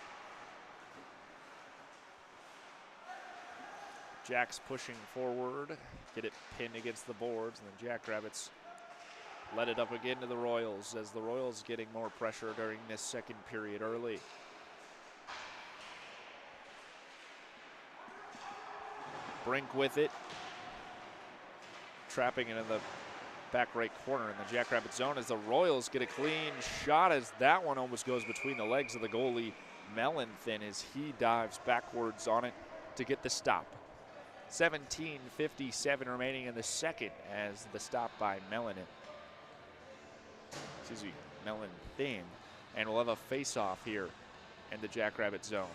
Jacks pushing forward, get it pinned against the boards, and the Jackrabbits let it up again to the Royals as the Royals getting more pressure during this second period early. Brink with it. Trapping it in the back right corner in the Jackrabbit zone as the Royals get a clean shot as that one almost goes between the legs of the goalie Mellenthin as he dives backwards on it to get the stop. 17:57 remaining in the second as the stop by Mellenthin. And we'll have a face-off here in the Jackrabbit zone.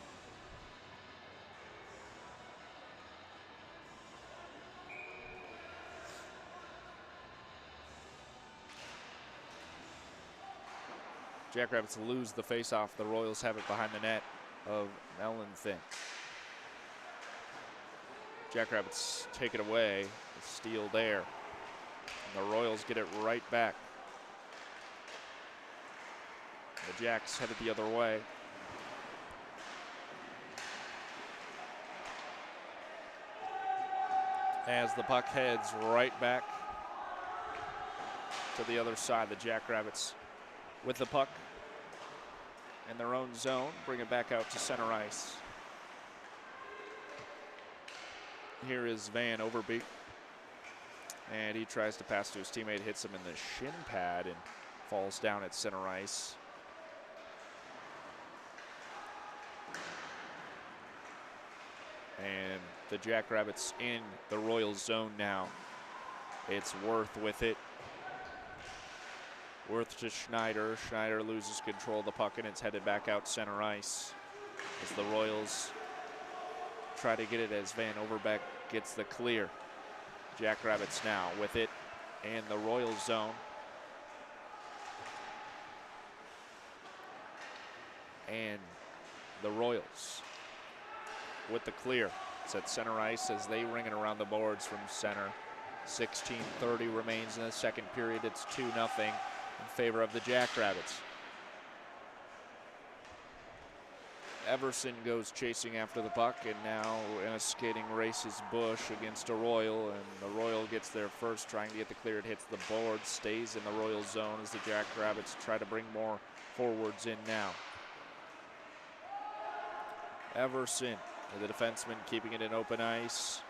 Jackrabbits lose the face-off. The Royals have it behind the net of Mellenthin. Jackrabbits take it away. The steal there. And the Royals get it right back. The Jacks headed the other way. As the puck heads right back to the other side, the Jackrabbits with the puck in their own zone, bring it back out to center ice. Here is Van Overbeek, and he tries to pass to his teammate, hits him in the shin pad and falls down at center ice. And the Jackrabbits in the Royals zone now. It's Worth with it. Worth to Schneider. Schneider loses control of the puck and it's headed back out center ice as the Royals try to get it as Van Overbeek gets the clear. Jackrabbits now with it in the Royals zone. And the Royals with the clear. It's at center ice as they ring it around the boards from center. 16:30 remains in the second period. It's 2-0. In favor of the Jackrabbits. Everson goes chasing after the puck, and now in a skating race is Bush against a Royal, and the Royal gets there first, trying to get the clear. It hits the board, stays in the Royal zone as the Jackrabbits try to bring more forwards in now. Everson, the defenseman, keeping it in open ice,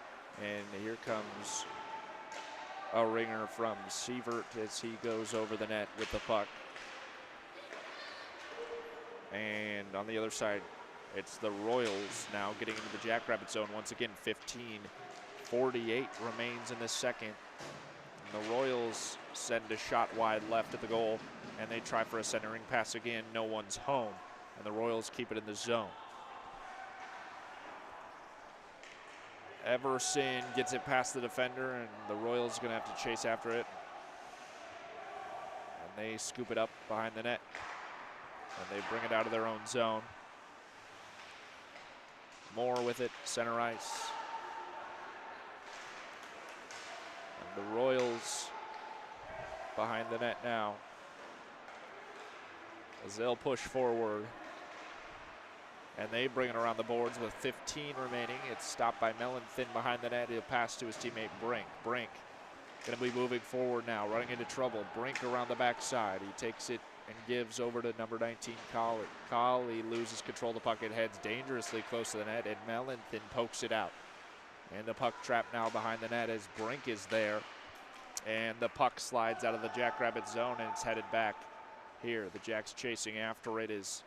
and here comes a ringer from Sievert as he goes over the net with the puck. And on the other side, it's the Royals now getting into the Jackrabbits zone. Once again, 15:48 remains in the second. And the Royals send a shot wide left at the goal, and they try for a centering pass again. No one's home, and the Royals keep it in the zone. Everson gets it past the defender, and the Royals are going to have to chase after it. And they scoop it up behind the net, and they bring it out of their own zone. Moore with it, center ice. And the Royals behind the net now as they'll push forward. And they bring it around the boards with 15 remaining. It's stopped by Mellenthin behind the net. He'll pass to his teammate Brink. Brink going to be moving forward now, running into trouble. Brink around the backside. He takes it and gives over to number 19, Colley. Colley loses control of the puck. It heads dangerously close to the net, and Mellenthin pokes it out. And the puck trapped now behind the net as Brink is there. And the puck slides out of the Jackrabbit zone, and it's headed back here. The Jacks chasing after it is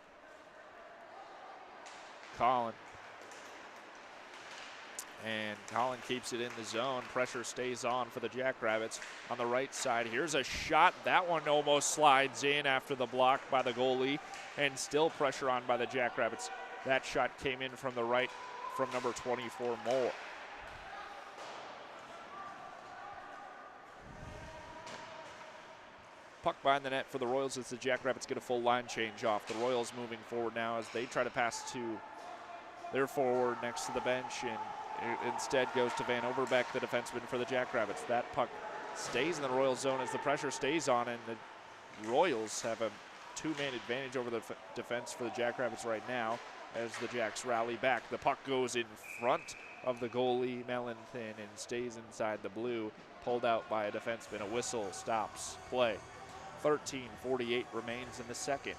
Colin. And Colin keeps it in the zone. Pressure stays on for the Jackrabbits. On the right side, here's a shot. That one almost slides in after the block by the goalie, and still pressure on by the Jackrabbits. That shot came in from the right from number 24, Moore. Puck behind the net for the Royals as the Jackrabbits get a full line change off. The Royals moving forward now as they try to pass to their forward next to the bench, and it instead goes to Van Overbeck, the defenseman for the Jackrabbits. That puck stays in the Royals zone as the pressure stays on, and the Royals have a two-man advantage over the defense for the Jackrabbits right now as the Jacks rally back. The puck goes in front of the goalie, Mellenthin, and stays inside the blue, pulled out by a defenseman. A whistle stops play. 13:48 remains in the second.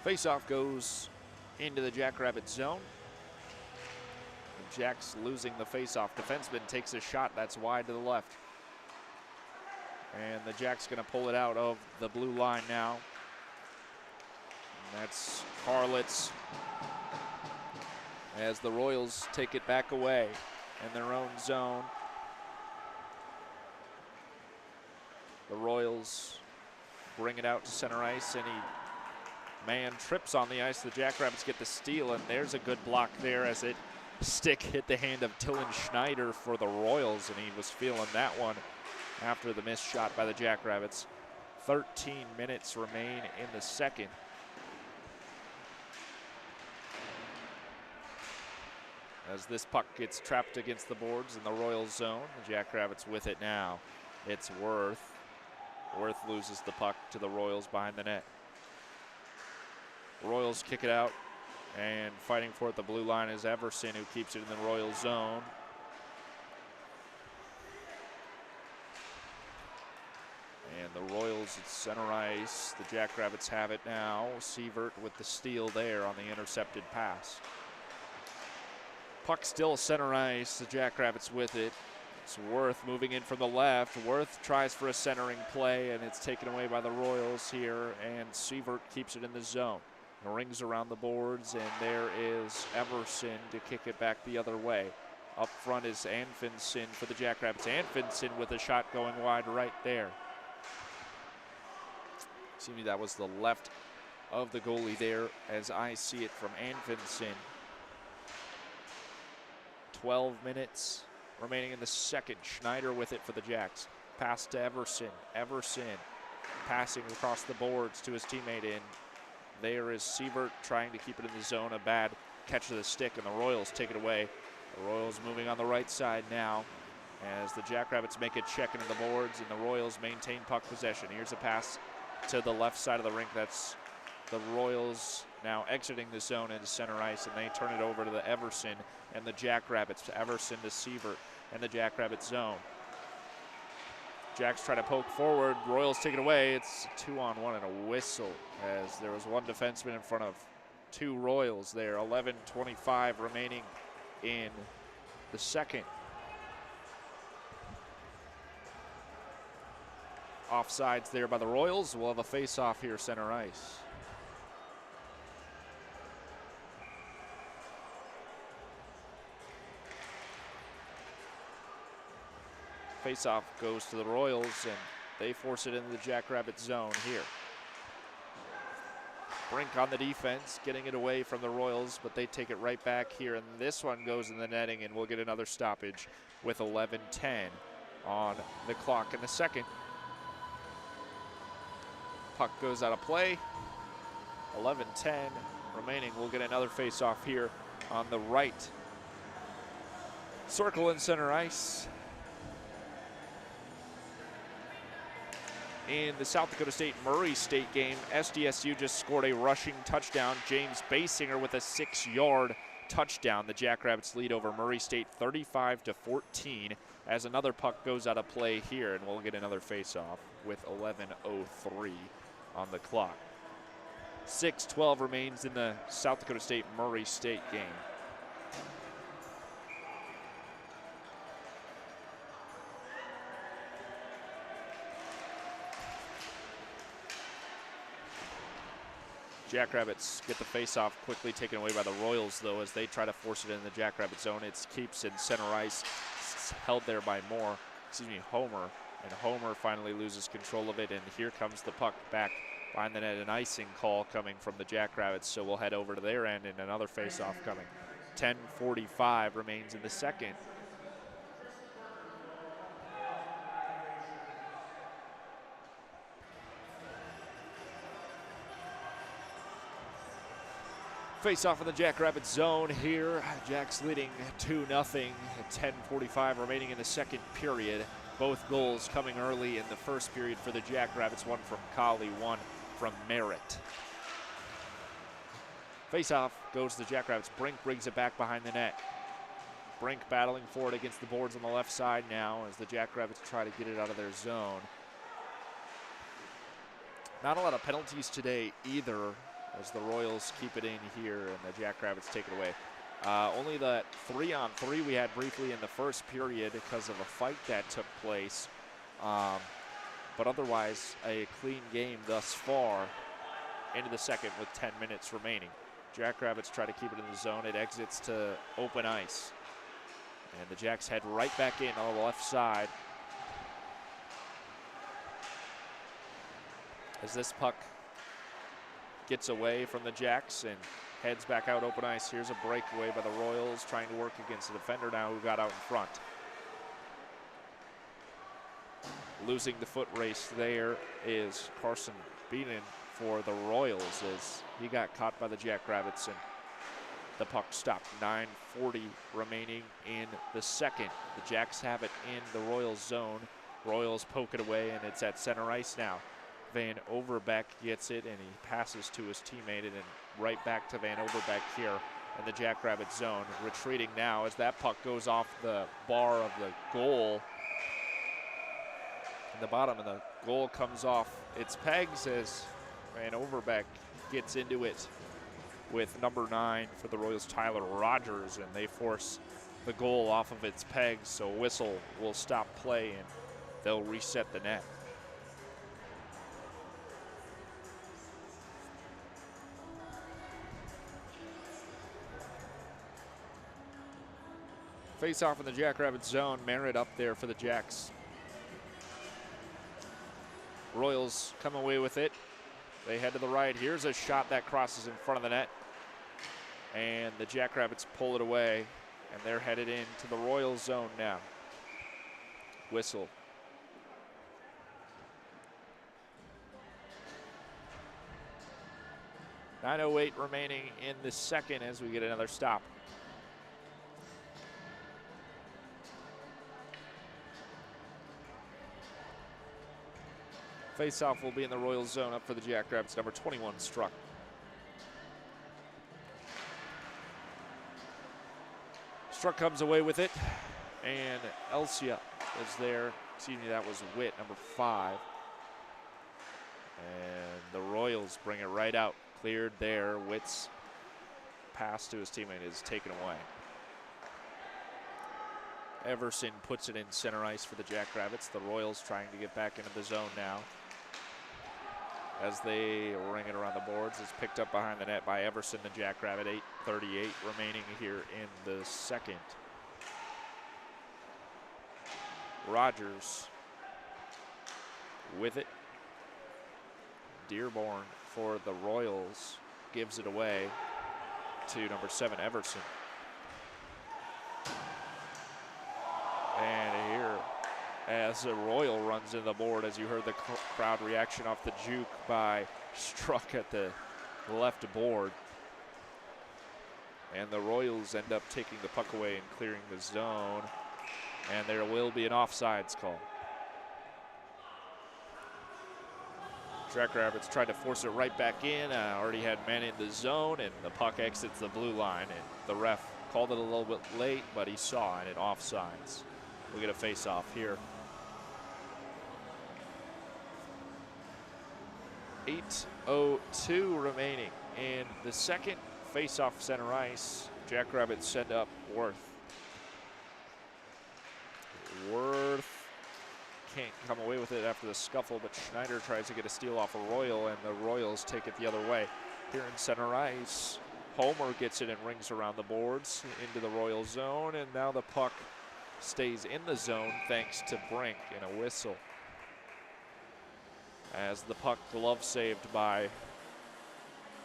Faceoff goes into the Jackrabbit zone. The Jacks losing the faceoff. Defenseman takes a shot that's wide to the left. And the Jacks going to pull it out of the blue line now. And that's Harlot's as the Royals take it back away in their own zone. The Royals bring it out to center ice, and man trips on the ice. The Jackrabbits get the steal, and there's a good block there as it stick hit the hand of Tillen Schneider for the Royals, and he was feeling that one after the missed shot by the Jackrabbits. 13 minutes remain in the second. As this puck gets trapped against the boards in the Royals zone, the Jackrabbits with it now. It's Worth. Worth loses the puck to the Royals behind the net. Royals kick it out, and fighting for it the blue line is Everson, who keeps it in the Royals zone. And the Royals at center ice. The Jackrabbits have it now. Sievert with the steal there on the intercepted pass. Puck still center ice. The Jackrabbits with it. It's Worth moving in from the left. Worth tries for a centering play, and it's taken away by the Royals here, and Sievert keeps it in the zone. Rings around the boards, and there is Everson to kick it back the other way. Up front is Anfinson for the Jackrabbits. Anfinson with a shot going wide right there. Excuse me, that was the left of the goalie there as I see it from Anfinson. 12 minutes remaining in the second. Schneider with it for the Jacks. Pass to Everson. Everson passing across the boards to his teammate in. There is Sievert trying to keep it in the zone. A bad catch of the stick, and the Royals take it away. The Royals moving on the right side now as the Jackrabbits make a check into the boards, and the Royals maintain puck possession. Here's a pass to the left side of the rink. That's the Royals now exiting the zone into center ice, and they turn it over to the Everson and the Jackrabbits. Everson to Sievert and the Jackrabbit zone. Jacks try to poke forward. Royals take it away. It's 2-on-1 and a whistle as there was one defenseman in front of two Royals there. 11:25 remaining in the second. Offsides there by the Royals. We'll have a face-off here center ice. Face-off goes to the Royals, and they force it into the Jackrabbits zone here. Brink on the defense, getting it away from the Royals, but they take it right back here, and this one goes in the netting, and we'll get another stoppage with 11:10 on the clock in the second. Puck goes out of play. 11:10 remaining. We'll get another face-off here on the right. Circle in center ice. In the South Dakota State-Murray State game, SDSU just scored a rushing touchdown. James Basinger with a 6-yard touchdown. The Jackrabbits lead over Murray State 35-14 as another puck goes out of play here, and we'll get another face-off with 11:03 on the clock. 6:12 remains in the South Dakota State-Murray State game. Jackrabbits get the face-off quickly taken away by the Royals, though, as they try to force it in the Jackrabbit zone. It keeps in center ice. It's held there by Homer. And Homer finally loses control of it, and here comes the puck back behind the net. An icing call coming from the Jackrabbits, so we'll head over to their end and another face-off coming. 10:45 remains in the second. Face-off in the Jackrabbit zone here. Jacks leading 2-0 at 10:45 remaining in the second period. Both goals coming early in the first period for the Jackrabbits, one from Colley, one from Merritt. Face-off goes to the Jackrabbits. Brink brings it back behind the net. Brink battling for it against the boards on the left side now as the Jackrabbits try to get it out of their zone. Not a lot of penalties today either, as the Royals keep it in here and the Jackrabbits take it away. Only that 3-on-3 we had briefly in the first period because of a fight that took place. But otherwise, a clean game thus far into the second with 10 minutes remaining. Jackrabbits try to keep it in the zone. It exits to open ice. And the Jacks head right back in on the left side. As this puck gets away from the Jacks and heads back out open ice. Here's a breakaway by the Royals trying to work against the defender now who got out in front. Losing the foot race there is Carson Beenan for the Royals as he got caught by the Jackrabbits and the puck stopped. 9:40 remaining in the second. The Jacks have it in the Royals zone. Royals poke it away and it's at center ice now. Van Overbeck gets it and he passes to his teammate and then right back to Van Overbeck here in the Jackrabbit zone. Retreating now as that puck goes off the bar of the goal in the bottom, and the goal comes off its pegs as Van Overbeck gets into it with number 9 for the Royals, Tyler Rogers, and they force the goal off of its pegs, so whistle will stop play and they'll reset the net. Face off in the Jackrabbit zone. Merritt up there for the Jacks. Royals come away with it. They head to the right. Here's a shot that crosses in front of the net. And the Jackrabbits pull it away. And they're headed into the Royals zone now. Whistle. .908 remaining in the second as we get another stop. Face-off will be in the Royals zone. Up for the Jackrabbits, number 21 Struck. Struck comes away with it, and Elsia is there Excuse me, that was Witt, number 5. And the Royals bring it right out. Cleared there. Witt's pass to his teammate is taken away. Everson puts it in center ice for the Jackrabbits. The Royals trying to get back into the zone now. As they ring it around the boards, it's picked up behind the net by Everson, the Jackrabbit. 8:38 remaining here in the second. Rogers with it. Dearborn for the Royals gives it away to number 7, Everson. And here, as a Royal runs in the board, as you heard the crowd reaction off the juke by Struck at the left board. And the Royals end up taking the puck away and clearing the zone. And there will be an offsides call. Jackrabbits tried to force it right back in. Already had men in the zone, and the puck exits the blue line. And the ref called it a little bit late, but he saw it, and offsides. We'll get a face-off here. 8:02 remaining in the second. Face-off center ice. Jackrabbits send up Worth. Worth can't come away with it after the scuffle, but Schneider tries to get a steal off a Royal, and the Royals take it the other way. Here in center ice, Homer gets it and rings around the boards into the Royal zone, and now the puck stays in the zone thanks to Brink and a whistle. As the puck glove saved by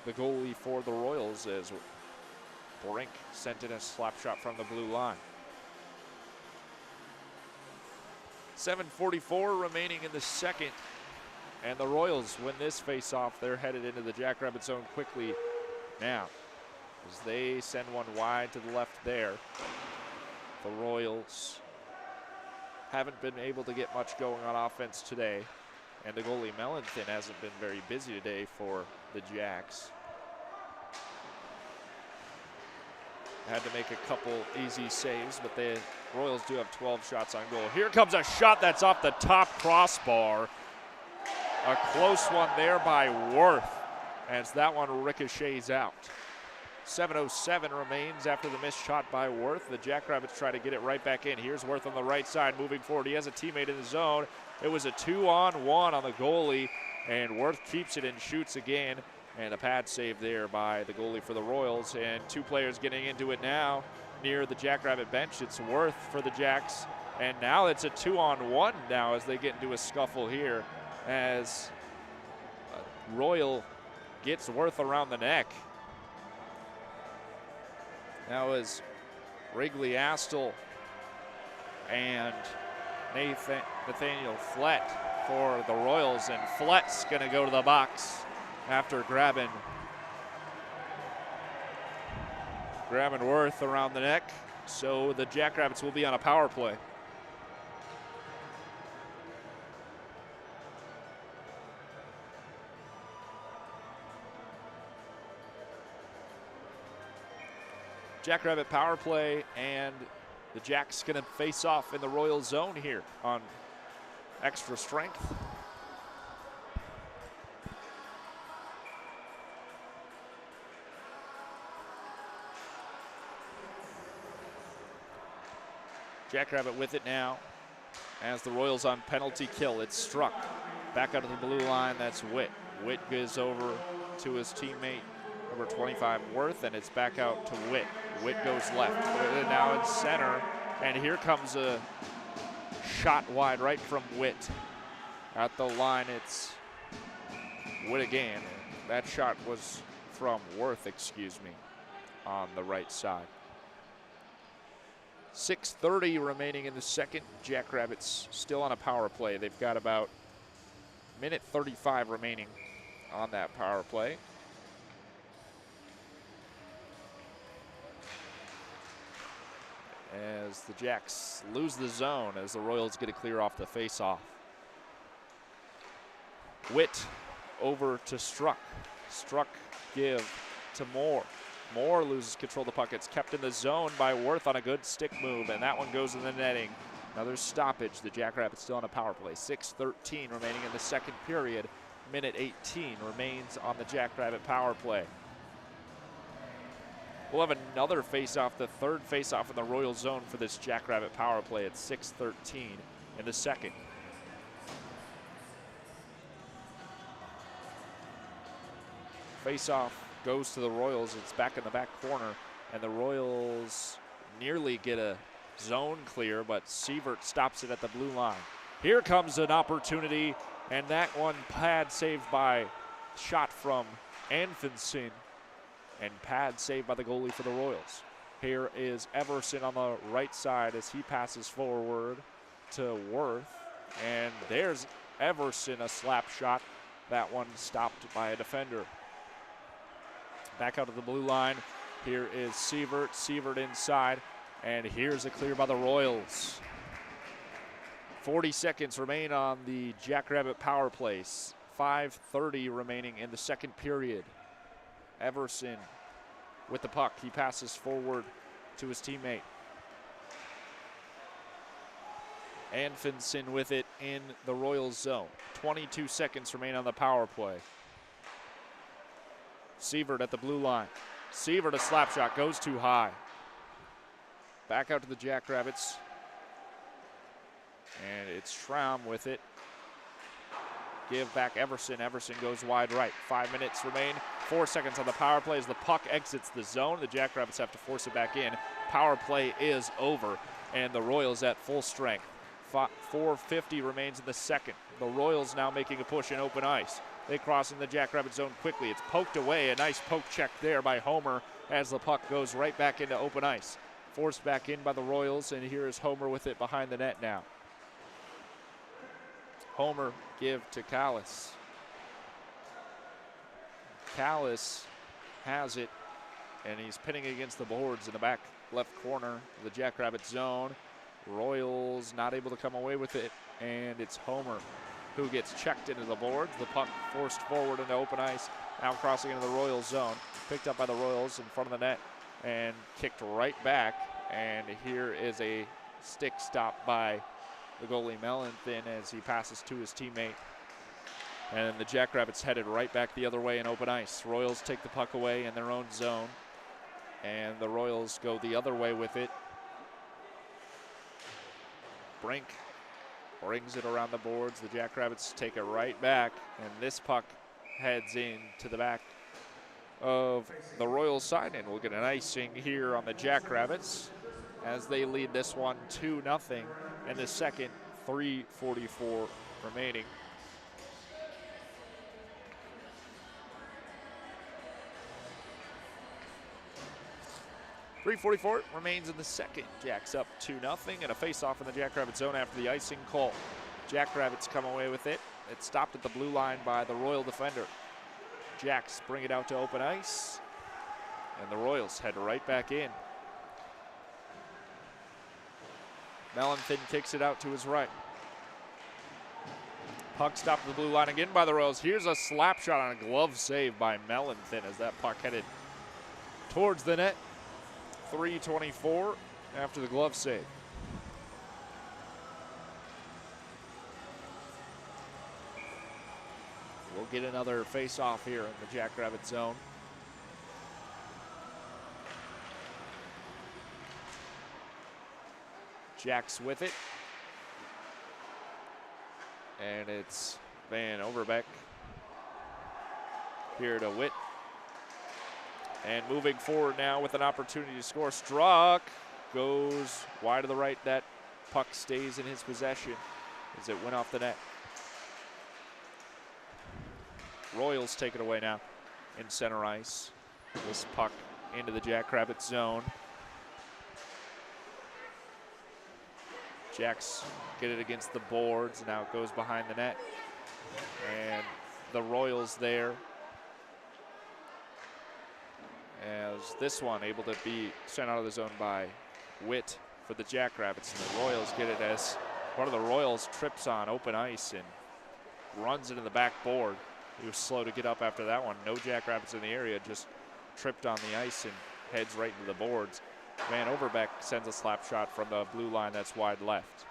the goalie for the Royals as Brink sent in a slap shot from the blue line. 7:44 remaining in the second, and the Royals win this face-off. They're headed into the Jackrabbit zone quickly now as they send one wide to the left there. The Royals haven't been able to get much going on offense today, and the goalie Mellington hasn't been very busy today for the Jacks. Had to make a couple easy saves, but the Royals do have 12 shots on goal. Here comes a shot that's off the top crossbar. A close one there by Worth as that one ricochets out. 7:07 remains after the missed shot by Worth. The Jackrabbits try to get it right back in. Here's Worth on the right side moving forward. He has a teammate in the zone. It was a 2-on-1 on the goalie, and Worth keeps it and shoots again. And a pad save there by the goalie for the Royals, and two players getting into it now near the Jackrabbit bench. It's Worth for the Jacks, and now it's a 2-on-1 now as they get into a scuffle here as Royal gets Worth around the neck. Now is Wrigley Astle and Nathaniel Flett for the Royals, and Flett's gonna go to the box after grabbing Worth around the neck. So the Jackrabbits will be on a power play. Jackrabbit power play, and the Jacks gonna face off in the Royal zone here on extra strength. Jackrabbit with it now as the Royals on penalty kill. It's Struck back out of the blue line. That's Witt. Witt goes over to his teammate, number 25, Worth, and it's back out to Witt. Witt goes left. Now in center, and here comes a shot wide right from Witt. At the line, it's Witt again. That shot was from Worth, excuse me, on the right side. 6:30 remaining in the second. Jackrabbits still on a power play. They've got about minute 35 remaining on that power play. As the Jacks lose the zone as the Royals get a clear off the face-off. Witt over to Struck. Struck give to Moore. Moore loses control of the puck. It's kept in the zone by Worth on a good stick move, and that one goes in the netting Another stoppage. The Jackrabbits still on a power play. 6:13 remaining in the second period. Minute 18 remains on the Jackrabbit power play. We'll have another face-off, the third face-off in the Royal zone for this Jackrabbit power play at 6:13 in the second. Face-off goes to the Royals. It's back in the back corner, and the Royals nearly get a zone clear, but Sievert stops it at the blue line. Here comes an opportunity, and that one pad saved by shot from Anfinson, and pad saved by the goalie for the Royals. Here is Everson on the right side as he passes forward to Worth, and there's Everson, a slap shot. That one stopped by a defender. Back out of the blue line. Here is Sievert. Sievert inside. And here's a clear by the Royals. 40 seconds remain on the Jackrabbit power play. 5:30 remaining in the second period. Everson with the puck. He passes forward to his teammate. Anfinson with it in the Royals zone. 22 seconds remain on the power play. Sievert at the blue line. Sievert, a slap shot, goes too high. Back out to the Jackrabbits. And it's Schramm with it. Give back Everson. Everson goes wide right. 5 minutes remain. 4 seconds on the power play as the puck exits the zone. The Jackrabbits have to force it back in. Power play is over, and the Royals at full strength. 4:50 remains in the second. The Royals now making a push in open ice. They cross in the Jackrabbit zone quickly. It's poked away. A nice poke check there by Homer as the puck goes right back into open ice. Forced back in by the Royals, and here is Homer with it behind the net now. Homer give to Callis. Callis has it, and he's pinning against the boards in the back left corner of the Jackrabbit zone. Royals not able to come away with it, and it's Homer who gets checked into the boards. The puck forced forward into open ice, now crossing into the Royals zone. Picked up by the Royals in front of the net and kicked right back. And here is a stick stop by the goalie Mellenthin as he passes to his teammate. And the Jackrabbits headed right back the other way in open ice. Royals take the puck away in their own zone, and the Royals go the other way with it. Brink brings it around the boards. The Jackrabbits take it right back, and this puck heads in to the back of the Royals side, and we'll get an icing here on the Jackrabbits as they lead this one 2-0 in the second. 3:44 remaining. .344 remains in the second. Jacks up 2-0, and a face-off in the Jackrabbit zone after the icing call. Jackrabbits come away with it. It's stopped at the blue line by the Royal defender. Jacks bring it out to open ice, and the Royals head right back in. Mellenthin kicks it out to his right. Puck stopped at the blue line again by the Royals. Here's a slap shot on a glove save by Mellenthin as that puck headed towards the net. 3:24 after the glove save. We'll get another face-off here in the Jackrabbit zone. Jacks with it. And it's Van Overbeck here to Witt. And moving forward now with an opportunity to score. Struck goes wide to the right. That puck stays in his possession as it went off the net. Royals take it away now in center ice. This puck into the Jackrabbit zone. Jacks get it against the boards. Now it goes behind the net. And the Royals there, as this one able to be sent out of the zone by Witt for the Jackrabbits. And the Royals get it as one of the Royals trips on open ice and runs into the back board. He was slow to get up after that one. No Jackrabbits in the area, just tripped on the ice and heads right into the boards. Van Overbeck sends a slap shot from the blue line that's wide left.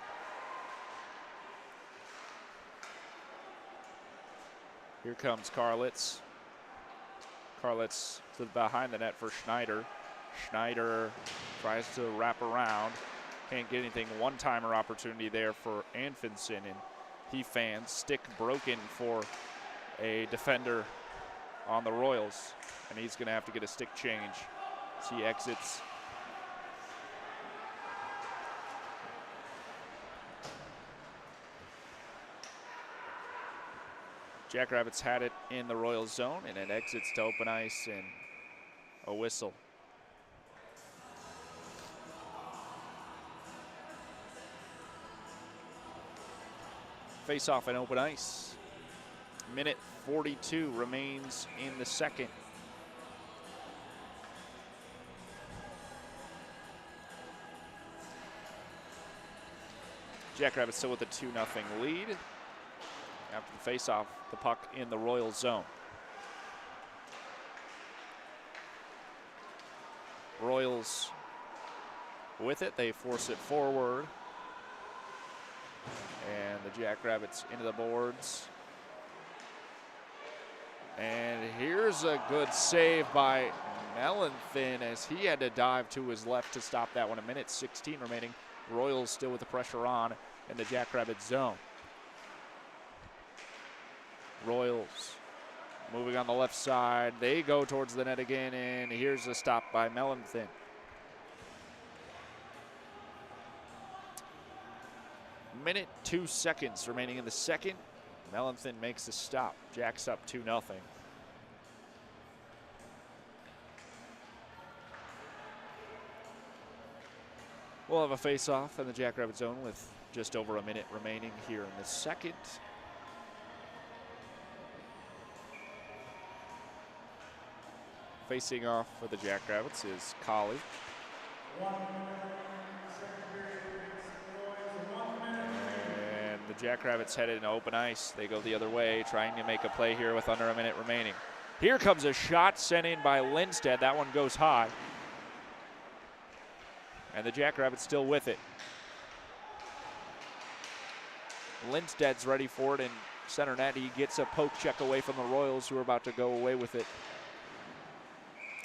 Here comes Karlitz. Karlitz to behind the net for Schneider. Schneider tries to wrap around. Can't get anything. One-timer opportunity there for Anfinson, and he fans. Stick broken for a defender on the Royals, and he's going to have to get a stick change as he exits. Jackrabbits had it in the Royals zone, and it exits to open ice and a whistle. Face off and open ice. Minute 42 remains in the second. Jackrabbits still with a 2-0 lead. After the face-off, the puck in the Royal zone. Royals with it, they force it forward. And the Jackrabbits into the boards. And here's a good save by Mellenthin as he had to dive to his left to stop that one. A minute 16 remaining. Royals still with the pressure on in the Jackrabbits zone. Royals moving on the left side. They go towards the net again, and here's a stop by Mellenthin. Minute 2 seconds remaining in the second. Mellenthin makes the stop. Jack's up 2-0. We'll have a face-off in the Jackrabbit zone with just over a minute remaining here in the second. Facing off for the Jackrabbits is Colley. And the Jackrabbits headed into open ice. They go the other way, trying to make a play here with under a minute remaining. Here comes a shot sent in by Lindstedt. That one goes high. And the Jackrabbits still with it. Lindstedt's ready for it in center net. He gets a poke check away from the Royals, who are about to go away with it.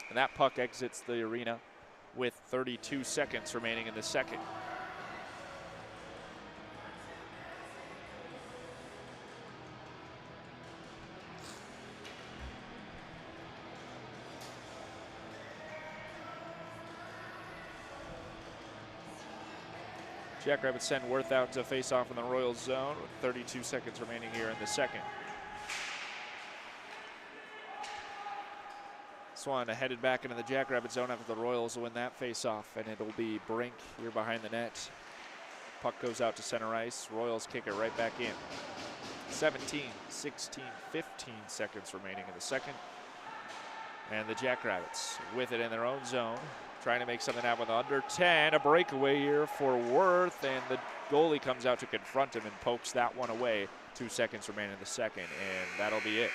And that puck exits the arena with 32 seconds remaining in the second. Jackrabbits send Worth out to face off in the Royals zone with 32 seconds remaining here in the second. Swan headed back into the Jackrabbit zone after the Royals win that face-off, and it'll be Brink here behind the net. Puck goes out to center ice. Royals kick it right back in. 17, 16, 15 seconds remaining in the second. And the Jackrabbits with it in their own zone, trying to make something happen with under 10. A breakaway here for Worth, and the goalie comes out to confront him and pokes that one away. 2 seconds remaining in the second, and that'll be it.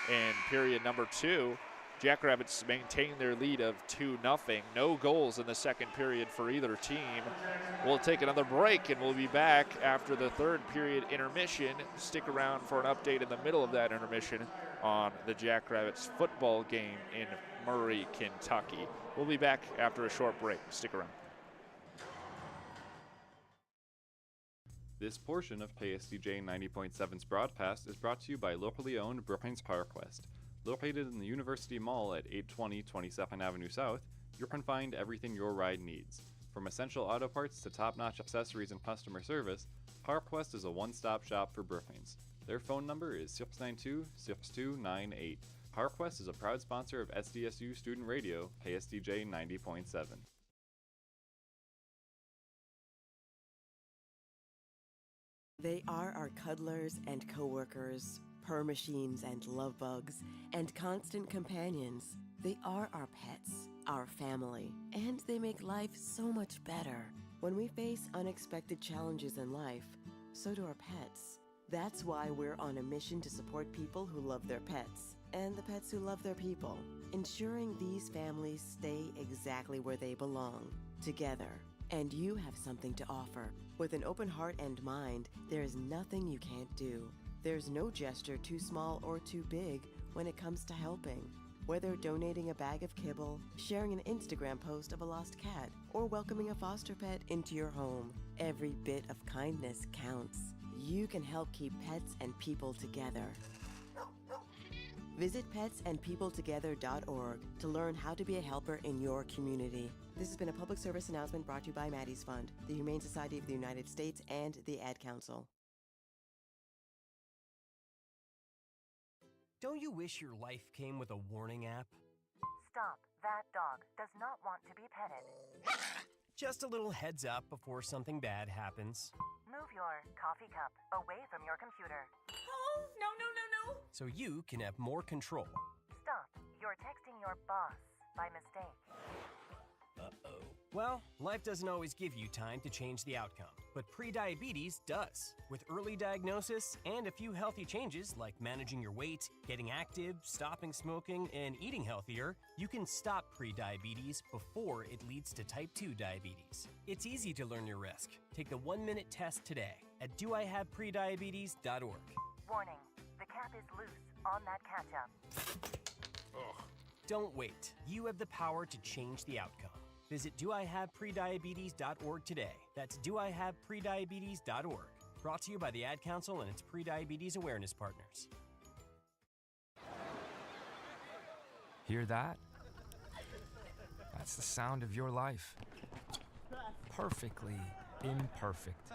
In period number 2, Jackrabbits maintain their lead of 2-0. No goals in the second period for either team. We'll take another break, and we'll be back after the third period intermission. Stick around for an update in the middle of that intermission on the Jackrabbits football game in Murray, Kentucky. We'll be back after a short break. Stick around. This portion of KSDJ 90.7's broadcast is brought to you by locally owned Brookings PowerQuest. Located in the University Mall at 820 22nd Avenue South, you can find everything your ride needs. From essential auto parts to top-notch accessories and customer service, PowerQuest is a one-stop shop for Brookings. Their phone number is 692-6298. PowerQuest is a proud sponsor of SDSU Student Radio, KSDJ 90.7. They are our cuddlers and coworkers, purr machines and love bugs, and constant companions. They are our pets, our family, and they make life so much better. When we face unexpected challenges in life, so do our pets. That's why we're on a mission to support people who love their pets, and the pets who love their people, ensuring these families stay exactly where they belong, together. And you have something to offer. With an open heart and mind, there is nothing you can't do. There's no gesture too small or too big when it comes to helping. Whether donating a bag of kibble, sharing an Instagram post of a lost cat, or welcoming a foster pet into your home, every bit of kindness counts. You can help keep pets and people together. Visit petsandpeopletogether.org to learn how to be a helper in your community. This has been a public service announcement brought to you by Maddie's Fund, the Humane Society of the United States, and the Ad Council. Don't you wish your life came with a warning app? Stop. That dog does not want to be petted. Just a little heads up before something bad happens. Move your coffee cup away from your computer. Oh, no. So you can have more control. Stop. You're texting your boss by mistake. Uh-oh. Well, life doesn't always give you time to change the outcome, but prediabetes does. With early diagnosis and a few healthy changes like managing your weight, getting active, stopping smoking, and eating healthier, you can stop prediabetes before it leads to type 2 diabetes. It's easy to learn your risk. Take the 1-minute test today at doihaveprediabetes.org. Warning. The cap is loose on that ketchup. Ugh. Don't wait. You have the power to change the outcome. Visit doihaveprediabetes.org today. That's doihaveprediabetes.org. Brought to you by the Ad Council and its prediabetes awareness partners. Hear that? That's the sound of your life. Perfectly imperfect.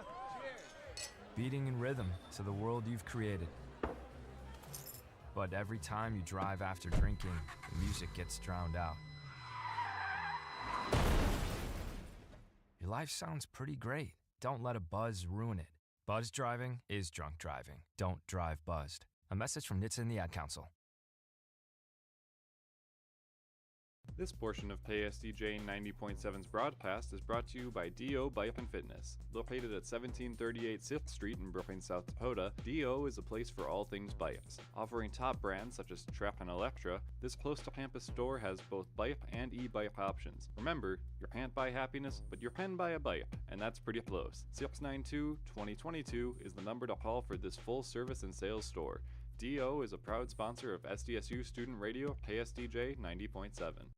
Beating in rhythm to the world you've created. But every time you drive after drinking, the music gets drowned out. Your life sounds pretty great. Don't let a buzz ruin it. Buzz driving is drunk driving. Don't drive buzzed. A message from NHTSA and the Ad Council. This portion of KSDJ 90.7's broadcast is brought to you by D.O. Bike and Fitness. Located at 1738 6th Street in Brooklyn, South Dakota, D.O. is a place for all things bikes. Offering top brands such as Trap and Electra, this close-to-campus store has both bike and e-bike options. Remember, you can't buy happiness, but you can buy a bike, and that's pretty close. 692-2022 is the number to call for this full-service and sales store. D.O. is a proud sponsor of SDSU Student Radio KSDJ 90.7.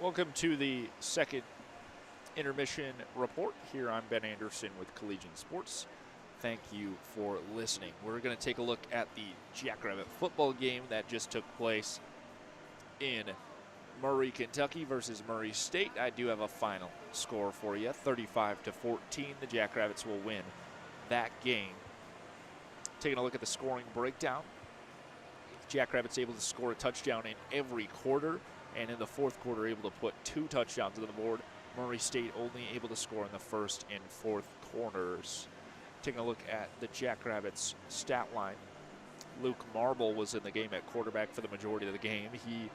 Welcome to the second intermission report. Here I'm Ben Anderson with Collegiate Sports. Thank you for listening. We're going to take a look at the Jackrabbit football game that just took place in Murray, Kentucky versus Murray State. I do have a final score for you, 35-14. The Jackrabbits will win that game. Taking a look at the scoring breakdown. Jackrabbits able to score a touchdown in every quarter, and in the fourth quarter able to put 2 touchdowns on the board. Murray State only able to score in the first and fourth quarters. Taking a look at the Jackrabbits stat line. Luke Marble was in the game at quarterback for the majority of the game. He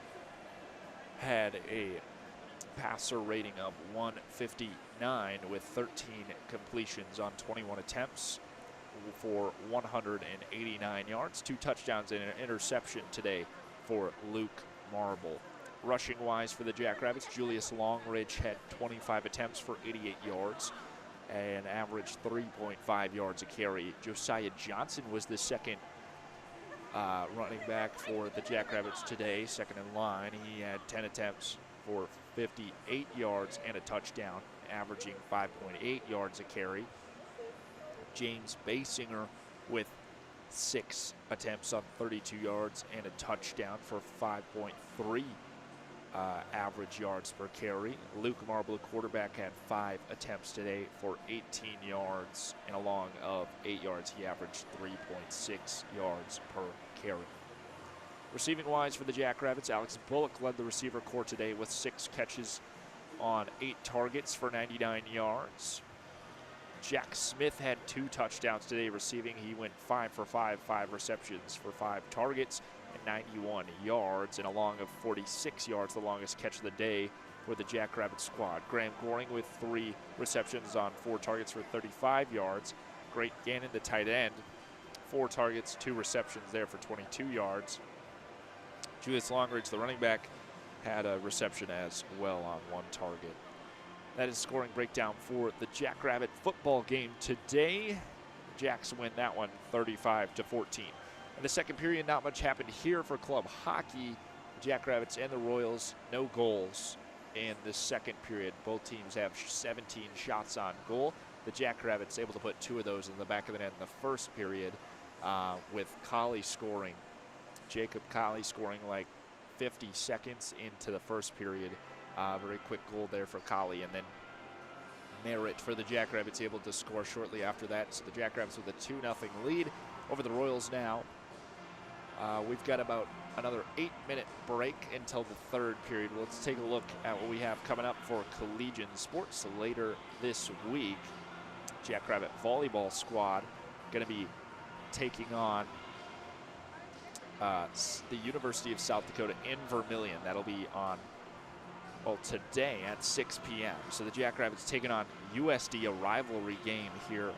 had a passer rating of 159 with 13 completions on 21 attempts for 189 yards. 2 touchdowns and an interception today for Luke Marble. Rushing-wise for the Jackrabbits, Julius Longridge had 25 attempts for 88 yards and averaged 3.5 yards a carry. Josiah Johnson was the second running back for the Jackrabbits today, second in line. He had 10 attempts for 58 yards and a touchdown, averaging 5.8 yards a carry. James Basinger with 6 attempts on 32 yards and a touchdown for 5.3 average yards per carry. Luke Marble, quarterback, had 5 attempts today for 18 yards and a long of 8 yards. He averaged 3.6 yards per carry. Receiving-wise for the Jackrabbits, Alex Bullock led the receiver corps today with 6 catches on 8 targets for 99 yards. Jack Smith had 2 touchdowns today receiving. He went 5 for 5, 5 receptions for 5 targets and 91 yards and a long of 46 yards, the longest catch of the day for the Jackrabbit squad. Graham Goring with 3 receptions on 4 targets for 35 yards. Great Gannon, the tight end, 4 targets, 2 receptions there for 22 yards. Julius Longridge, the running back, had a reception as well on 1 target. That is scoring breakdown for the Jackrabbit football game today. Jacks win that one 35-14. In the second period, not much happened here for club hockey. The Jackrabbits and the Royals, no goals in the second period. Both teams have 17 shots on goal. The Jackrabbits able to put 2 of those in the back of the net in the first period, with Colley scoring. Jacob Colley scoring like 50 seconds into the first period. Very quick goal there for Colley, and then Merritt for the Jackrabbits able to score shortly after that. So the Jackrabbits with a 2-0 lead over the Royals now. We've got about another 8-minute break until the third period. Well, let's take a look at what we have coming up for Collegian Sports later this week. Jackrabbit volleyball squad going to be taking on the University of South Dakota in Vermillion. That'll be on, well, today at 6 p.m. So the Jackrabbits taking on USD, a rivalry game here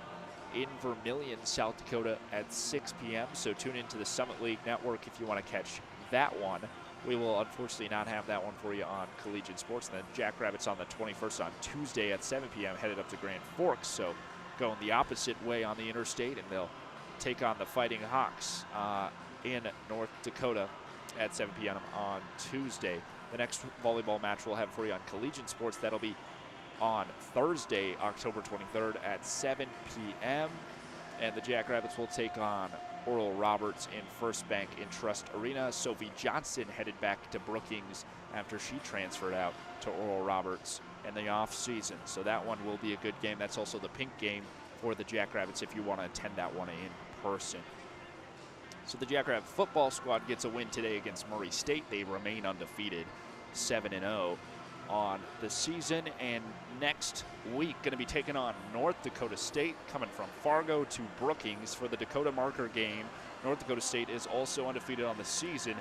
in Vermillion, South Dakota at 6 p.m. So tune into the Summit League Network if you want to catch that one. We will unfortunately not have that one for you on Collegian Sports. And then Jackrabbits on the 21st on Tuesday at 7 p.m. headed up to Grand Forks. So going the opposite way on the interstate, and they'll take on the Fighting Hawks in North Dakota at 7 p.m. on Tuesday. The next volleyball match we'll have for you on Collegian Sports, that'll be on Thursday, October 23rd at 7 p.m. And the Jackrabbits will take on Oral Roberts in First Bank in Trust Arena. Sophie Johnson headed back to Brookings after she transferred out to Oral Roberts in the off-season. So that one will be a good game. That's also the pink game for the Jackrabbits if you want to attend that one in person. So the Jackrabbit football squad gets a win today against Murray State. They remain undefeated, 7-0 on the season. And next week, going to be taking on North Dakota State, coming from Fargo to Brookings for the Dakota Marker game. North Dakota State is also undefeated on the season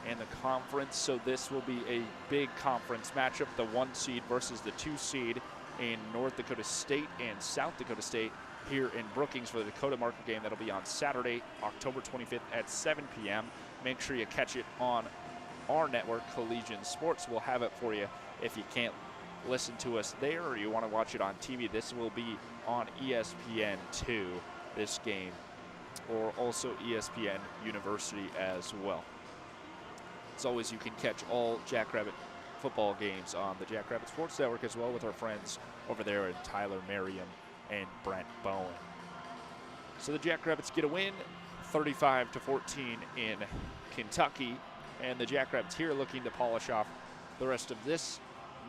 and the conference, so this will be a big conference matchup, the 1 seed versus the 2 seed in North Dakota State and South Dakota State here in Brookings for the Dakota Marker game. That'll be on Saturday, October 25th at 7 p.m. Make sure you catch it on our network, Collegian Sports. We'll have it for you if you can't listen to us there or you want to watch it on TV. This will be on ESPN2, this game, or also ESPN University as well. As always, you can catch all Jackrabbit football games on the Jackrabbit Sports Network as well with our friends over there in Tyler Merriam and Brent Bowen. So the Jackrabbits get a win, 35-14 in Kentucky, and the Jackrabbits here looking to polish off the rest of this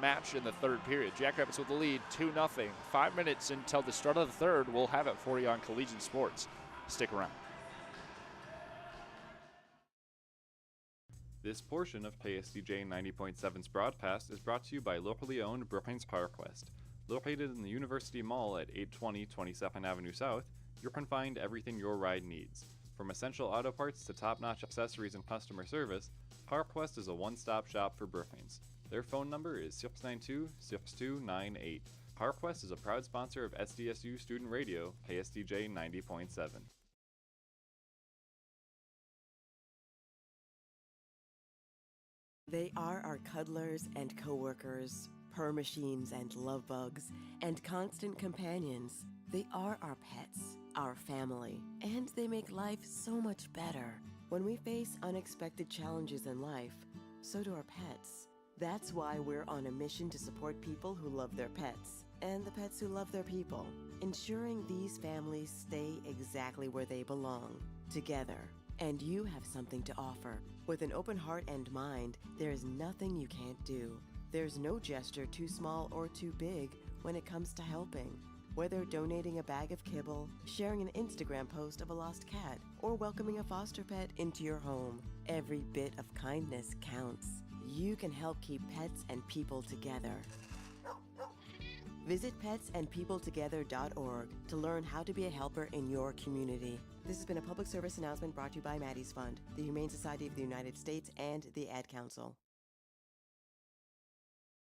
match in the third period. Jackrabbits with the lead, 2-0. 5 minutes until the start of the third. We'll have it for you on Collegian Sports. Stick around. This portion of KSDJ 90.7's broadcast is brought to you by locally owned Brookings PowerQuest. Located in the University Mall at 820 27th Avenue South, you can find everything your ride needs. From essential auto parts to top-notch accessories and customer service, PowerQuest is a one-stop shop for Brookings. Their phone number is 692-6298. PowerQuest is a proud sponsor of SDSU Student Radio, KSDJ 90.7. They are our cuddlers and coworkers, purr machines and love bugs, and constant companions. They are our pets, our family, and they make life so much better. When we face unexpected challenges in life, so do our pets. That's why we're on a mission to support people who love their pets, and the pets who love their people, ensuring these families stay exactly where they belong, together And you have something to offer. With an open heart and mind, there is nothing you can't do. There's no gesture too small or too big when it comes to helping. Whether donating a bag of kibble, sharing an Instagram post of a lost cat, or welcoming a foster pet into your home, every bit of kindness counts. You can help keep pets and people together. Visit petsandpeopletogether.org to learn how to be a helper in your community. This has been a public service announcement brought to you by Maddie's Fund, the Humane Society of the United States, and the Ad Council.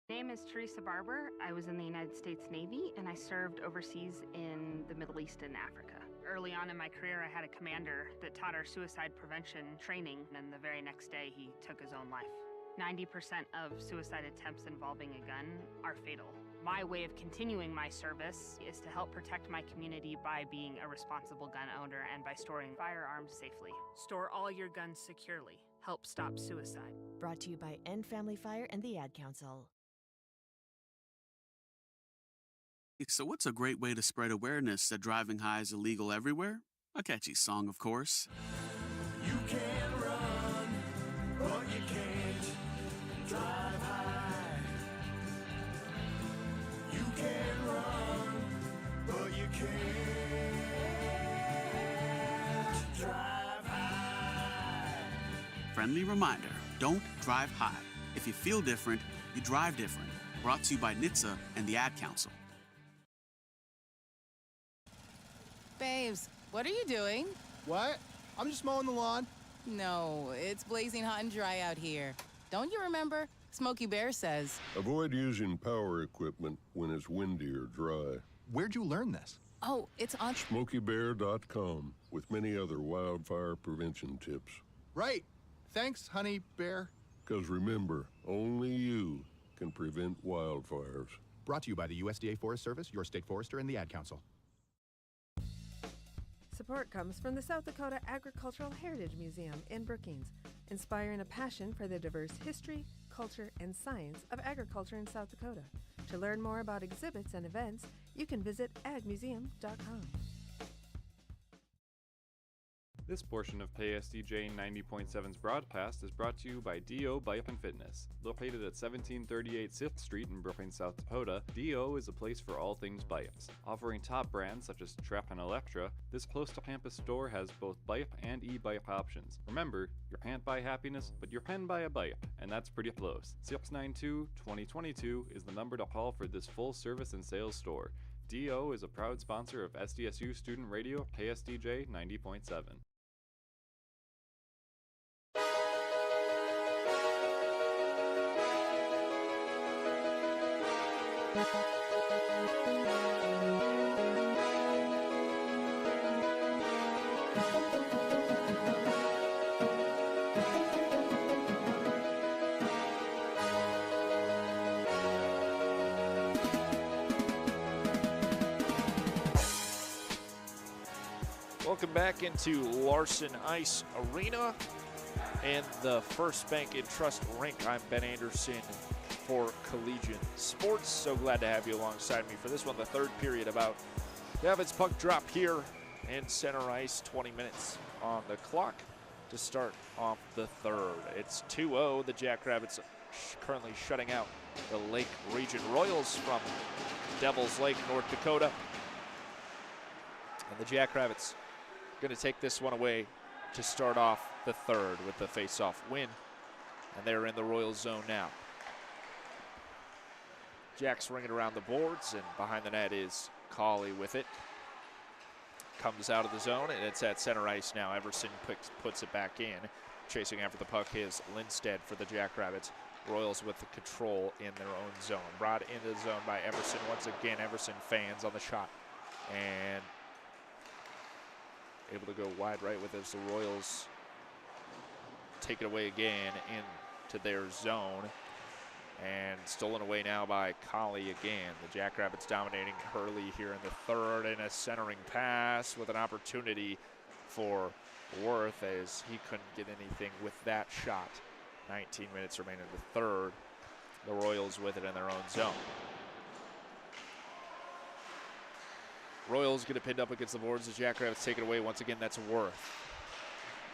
My name is Teresa Barber. I was in the United States Navy, and I served overseas in the Middle East and Africa. Early on in my career, I had a commander that taught our suicide prevention training, and the very next day, he took his own life. 90% of suicide attempts involving a gun are fatal. My way of continuing my service is to help protect my community by being a responsible gun owner and by storing firearms safely. Store all your guns securely. Help stop suicide. Brought to you by End Family Fire and the Ad Council. So what's a great way to spread awareness that driving high is illegal everywhere? A catchy song, of course. You can run, but you can't drive high. You can run, but you can't drive high. Friendly reminder, don't drive high. If you feel different, you drive different. Brought to you by NHTSA and the Ad Council. Babes, what are you doing? What? I'm just mowing the lawn. No, it's blazing hot and dry out here. Don't you remember? Smokey Bear says. Avoid using power equipment when it's windy or dry. Where'd you learn this? Oh, it's on SmokeyBear.com with many other wildfire prevention tips. Right. Thanks, Honey Bear. Because remember, only you can prevent wildfires. Brought to you by the USDA Forest Service, your state forester, and the Ad Council. Support comes from the South Dakota Agricultural Heritage Museum in Brookings, inspiring a passion for the diverse history, culture, and science of agriculture in South Dakota. To learn more about exhibits and events, you can visit agmuseum.com. This portion of KSDJ 90.7's broadcast is brought to you by D.O. Bike and Fitness. Located at 1738 6th Street in Brookings, South Dakota, D.O. is a place for all things bikes. Offering top brands such as Trap and Electra, this close-to-campus store has both bike and e-bike options. Remember, you can't buy happiness, but you can buy a bike, and that's pretty close. 692-2022 is the number to call for this full-service and sales store. D.O. is a proud sponsor of SDSU Student Radio KSDJ 90.7. Welcome back into Larson Ice Arena and the First Bank and Trust Rink. I'm Ben Anderson for Collegiate Sports. So glad to have you alongside me for this one, the third period about to have its puck drop here in center ice. 20 minutes on the clock to start off the third. It's 2-0. The Jackrabbits currently shutting out the Lake Region Royals from Devils Lake, North Dakota. And the Jackrabbits going to take this one away to start off the third with the face-off win. And they're in the Royals zone now. Jack's ringing around the boards, and behind the net is Cauley with it. Comes out of the zone, and it's at center ice now. Everson puts it back in. Chasing after the puck is Lindstedt for the Jackrabbits. Royals with the control in their own zone. Brought into the zone by Everson. Once again, Everson fans on the shot. And able to go wide right with it as the Royals take it away again into their zone. And stolen away now by Cauley again. The Jackrabbits dominating Hurley here in the third, and a centering pass with an opportunity for Worth as he couldn't get anything with that shot. 19 minutes remain in the third. The Royals with it in their own zone. Royals get it pinned up against the boards. The Jackrabbits take it away. Once again, that's Worth.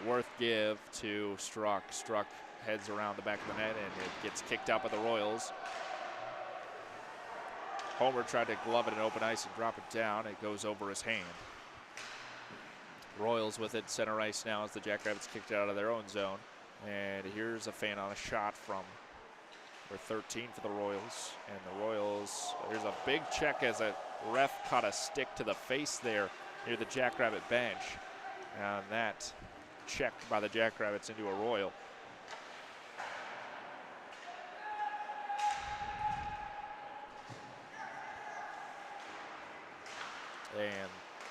Worth give to Struck. Struck heads around the back of the net, and it gets kicked out by the Royals. Homer tried to glove it in open ice and drop it down. It goes over his hand. Royals with it, center ice now as the Jackrabbits kicked it out of their own zone. And here's a fan on a shot from number 13 for the Royals. And the Royals, there's a big check as a ref caught a stick to the face there near the Jackrabbit bench. And that checked by the Jackrabbits into a Royal. And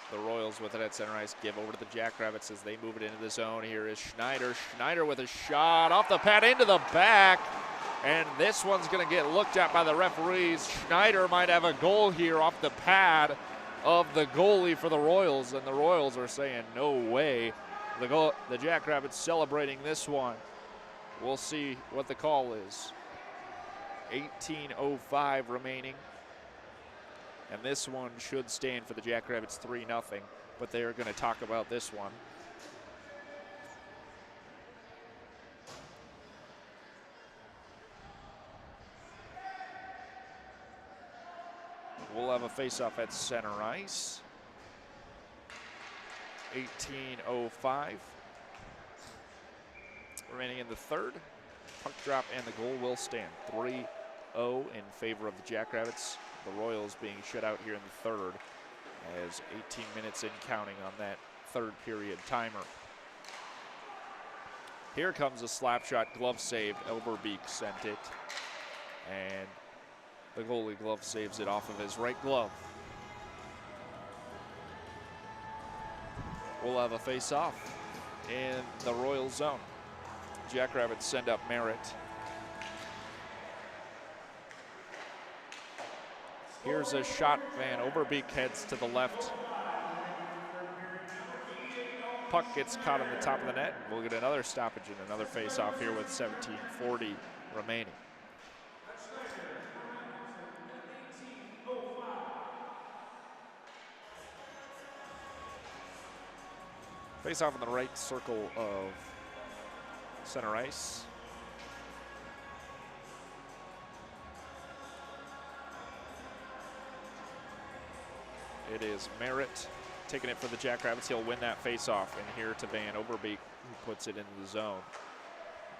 the Royals with it at center ice give over to the Jackrabbits as they move it into the zone. Here is Schneider. Schneider with a shot off the pad into the back. And this one's going to get looked at by the referees. Schneider might have a goal here off the pad of the goalie for the Royals. And the Royals are saying no way. The Jackrabbits celebrating this one. We'll see what the call is. 18:05 remaining. And this one should stand for the Jackrabbits 3-0, but they are going to talk about this one. We'll have a face-off at center ice. 18:05 remaining in the third. Puck drop and the goal will stand. 3-0 in favor of the Jackrabbits. The Royals being shut out here in the third as 18 minutes in counting on that third period timer. Here comes a slap shot, glove save. Elberbeek sent it. And the goalie glove saves it off of his right glove. We'll have a face-off in the Royal zone. Jackrabbits send up Merritt. Here's a shot, Van Overbeek heads to the left. Puck gets caught on the top of the net. We'll get another stoppage and another face-off here with 17:40 remaining. Face-off in the right circle of center ice. It is Merritt taking it for the Jackrabbits. He'll win that face-off. And here to Van Overbeek, who puts it into the zone.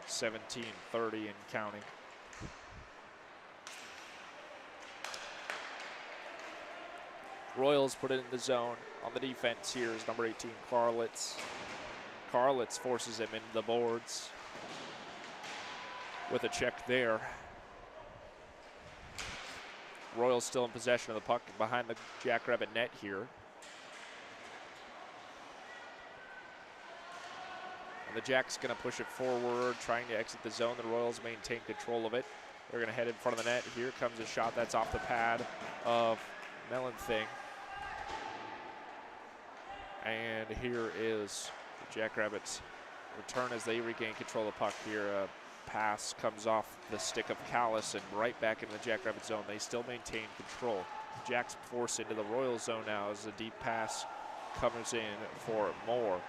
17:30 and counting. Royals put it in the zone. On the defense here is number 18, Karlitz. Karlitz forces him into the boards with a check there. Royals still in possession of the puck behind the Jackrabbit net here. And the Jacks going to push it forward, trying to exit the zone. The Royals maintain control of it. They're going to head in front of the net. Here comes a shot that's off the pad of Melanthing. And here is the Jackrabbits return as they regain control of the puck here. Pass comes off the stick of Callis and right back into the Jackrabbit zone. They still maintain control. Jacks force into the Royal zone now as the deep pass comes in for Moore.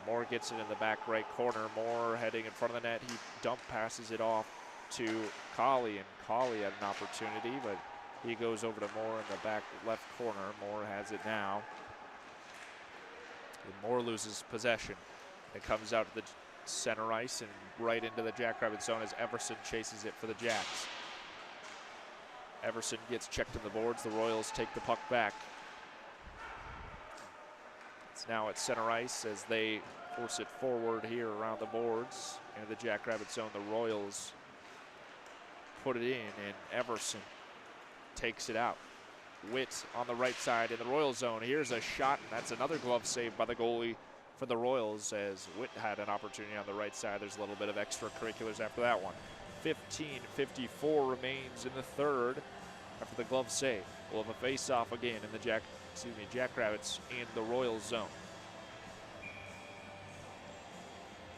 Moore gets it in the back right corner. Moore heading in front of the net. He dump passes it off to Colley, and Colley had an opportunity, but he goes over to Moore in the back left corner. Moore has it now. And Moore loses possession. It comes out to the center ice and right into the Jackrabbit zone as Everson chases it for the Jacks. Everson gets checked in the boards. The Royals take the puck back. It's now at center ice as they force it forward here around the boards into the Jackrabbit zone. The Royals put it in and Everson takes it out. Witt on the right side in the Royal zone. Here's a shot, and that's another glove save by the goalie for the Royals as Witt had an opportunity on the right side. There's a little bit of extracurriculars after that one. 15:54 remains in the third after the glove save. We'll have a face-off again in the Jackrabbits in the Royals zone.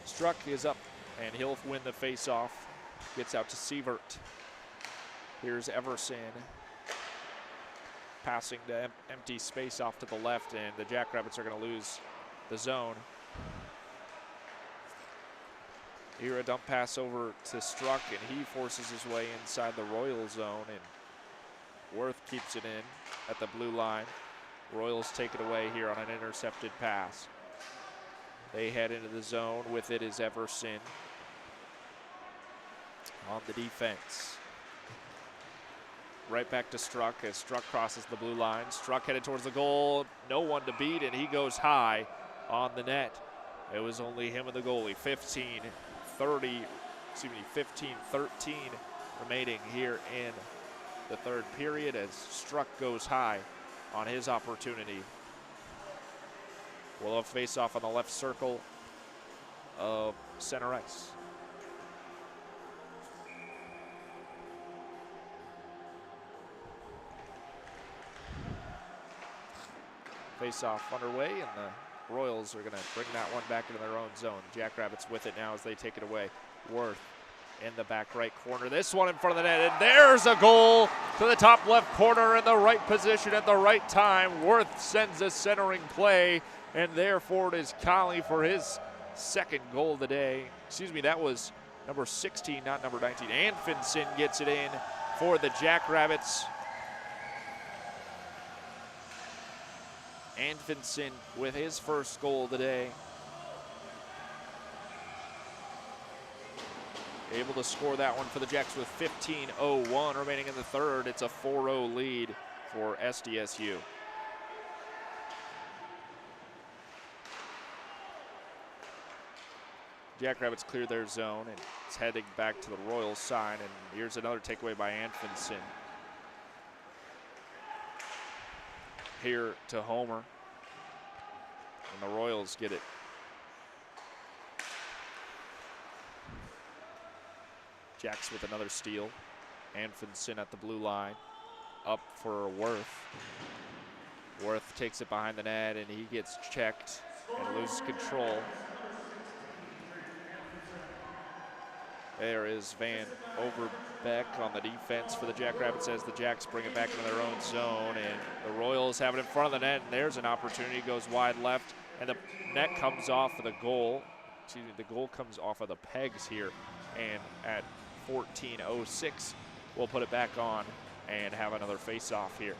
Struck is up, and he'll win the face-off. Gets out to Sievert. Here's Everson passing the empty space off to the left, and the Jackrabbits are going to lose the zone. Here a dump pass over to Struck, and he forces his way inside the Royal zone, and Worth keeps it in at the blue line. Royals take it away here on an intercepted pass. They head into the zone. With it is Everson on the defense. Right back to Struck as Struck crosses the blue line. Struck headed towards the goal. No one to beat, and he goes high on the net. It was only him and the goalie. 15-13 remaining here in the third period as Struck goes high on his opportunity. We'll have face-off on the left circle of center ice. Face-off underway, and the Royals are going to bring that one back into their own zone. Jackrabbits with it now as they take it away. Worth in the back right corner. This one in front of the net, and there's a goal to the top left corner in the right position at the right time. Worth sends a centering play, and there forward is Colley for his second goal of the day. Excuse me, that was number 16, not number 19. Anfinson gets it in for the Jackrabbits. Anfinson with his first goal of the day. Able to score that one for the Jacks with 15:01 remaining in the third. It's a 4-0 lead for SDSU. Jackrabbits clear their zone, and it's heading back to the Royals side, and here's another takeaway by Anfinson. Here to Homer, and the Royals get it. Jacks with another steal. Anfinson at the blue line. Up for Worth. Worth takes it behind the net, and he gets checked and loses control. There is Van Overbeck on the defense for the Jackrabbits as the Jacks bring it back into their own zone, and the Royals have it in front of the net, and there's an opportunity, goes wide left, and the net comes off of the goal. Excuse me, the goal comes off of the pegs here, and at 14:06, we'll put it back on and have another face-off here.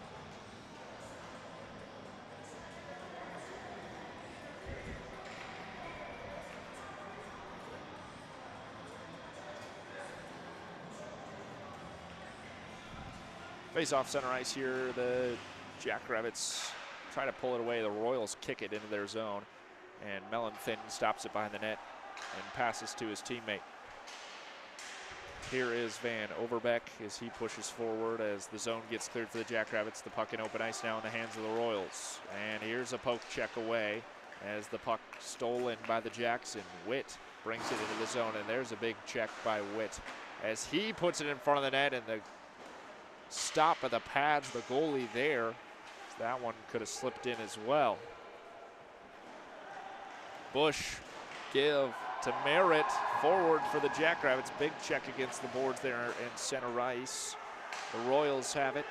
Face-off center ice here. The Jackrabbits try to pull it away. The Royals kick it into their zone, and Mellenthin stops it behind the net and passes to his teammate. Here is Van Overbeck as he pushes forward as the zone gets cleared for the Jackrabbits. The puck in open ice now in the hands of the Royals. And here's a poke check away as the puck stolen by the Jacks, and Witt brings it into the zone, and there's a big check by Witt as he puts it in front of the net, and the stop of the pads, the goalie there. That one could have slipped in as well. Bush give to Merritt, forward for the Jackrabbits. Big check against the boards there in center ice. The Royals have it.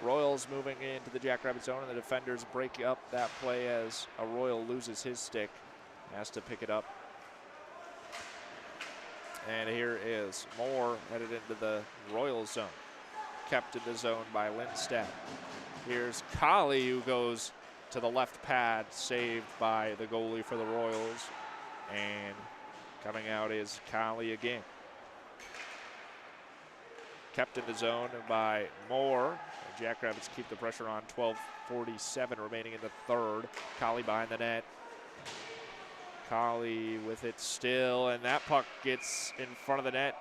Royals moving into the Jackrabbit zone, and the defenders break up that play as a Royal loses his stick, has to pick it up. And here is Moore headed into the Royal zone, kept in the zone by Lindstad. Here's Colley, who goes to the left pad, saved by the goalie for the Royals. And coming out is Colley again. Kept in the zone by Moore. The Jackrabbits keep the pressure on. 12:47 remaining in the third. Colley behind the net. Colley with it still, and that puck gets in front of the net.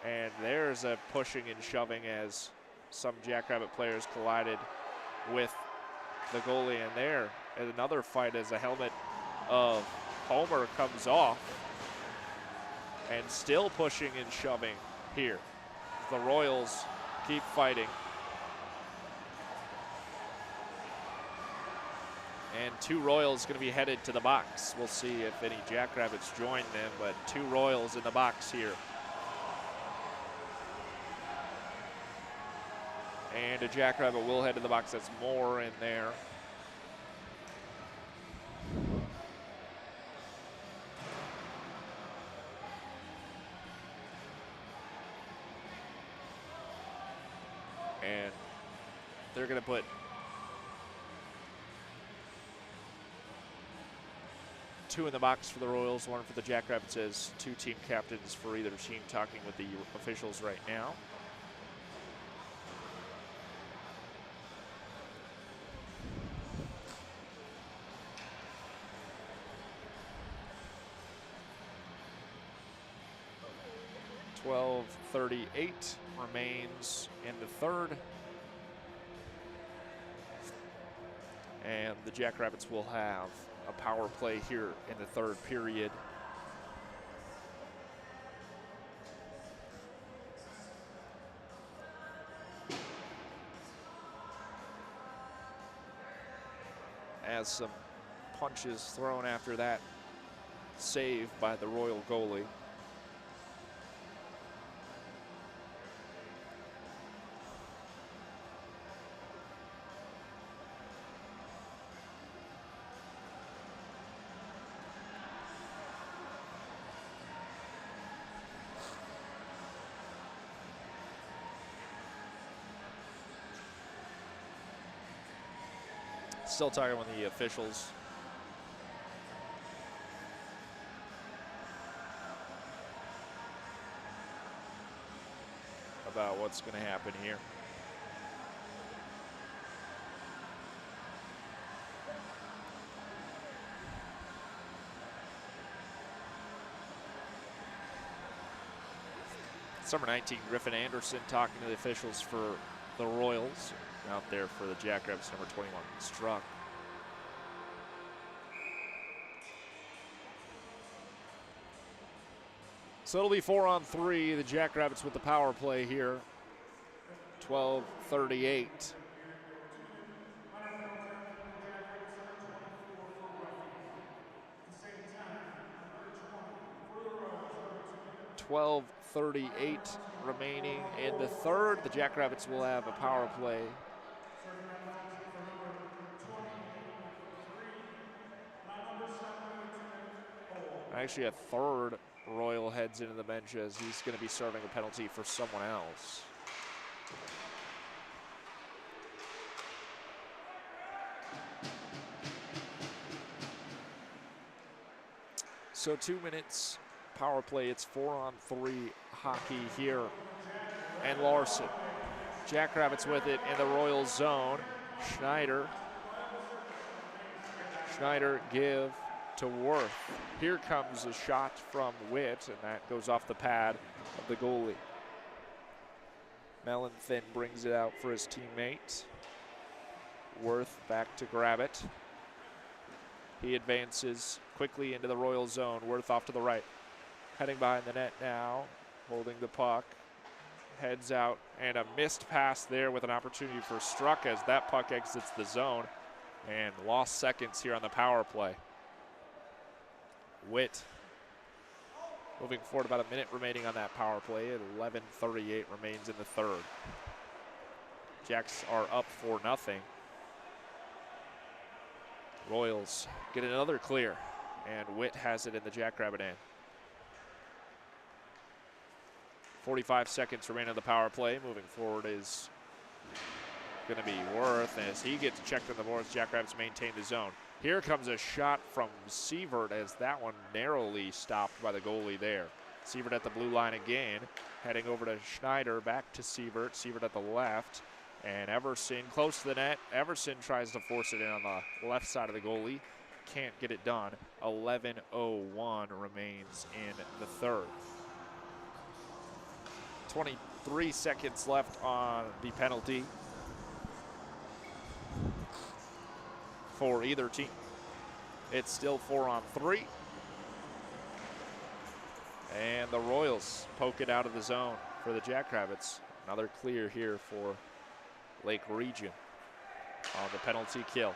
And there's a pushing and shoving as some Jackrabbit players collided with the goalie, and there another fight as the helmet of Homer comes off, and still pushing and shoving here. The Royals keep fighting. And two Royals going to be headed to the box. We'll see if any Jackrabbits join them, but two Royals in the box here. And a Jackrabbit will head to the box. That's Moore in there. And they're going to put two in the box for the Royals, one for the Jackrabbits, as two team captains for either team talking with the officials right now. .12:38 remains in the third. And the Jackrabbits will have a power play here in the third period. As some punches thrown after that save by the Royal goalie. Still talking with the officials. About what's going to happen here. Number 19, Griffin Anderson, talking to the officials for the Royals. Out there for the Jackrabbits, number 21, Struck. So it'll be 4-on-3, the Jackrabbits with the power play here. 12:38. .12:38 remaining in the third. The Jackrabbits will have a power play. Actually, a third Royal heads into the bench as he's going to be serving a penalty for someone else. So 2 minutes power play. It's 4-on-3 hockey here. And Larson. Jackrabbits with it in the Royal zone. Schneider give to Worth. Here comes a shot from Witt, and that goes off the pad of the goalie. Mellenthin brings it out for his teammate. Worth back to grab it. He advances quickly into the Royal zone. Worth off to the right. Heading behind the net now, holding the puck. Heads out, and a missed pass there with an opportunity for Struck as that puck exits the zone. And lost seconds here on the power play. Witt moving forward, about a minute remaining on that power play. 11:38 remains in the third. Jacks are up 4-0. Royals get another clear, and Witt has it in the Jackrabbit end. 45 seconds remain on the power play. Moving forward is going to be Worth as he gets checked on the boards. Jackrabbits maintain the zone. Here comes a shot from Sievert as that one narrowly stopped by the goalie there. Sievert at the blue line again, heading over to Schneider, back to Sievert. Sievert at the left, and Everson close to the net. Everson tries to force it in on the left side of the goalie. Can't get it done. 11:01 remains in the third. 23 seconds left on the penalty for either team. It's still 4-on-3. And the Royals poke it out of the zone for the Jackrabbits. Another clear here for Lake Region on the penalty kill.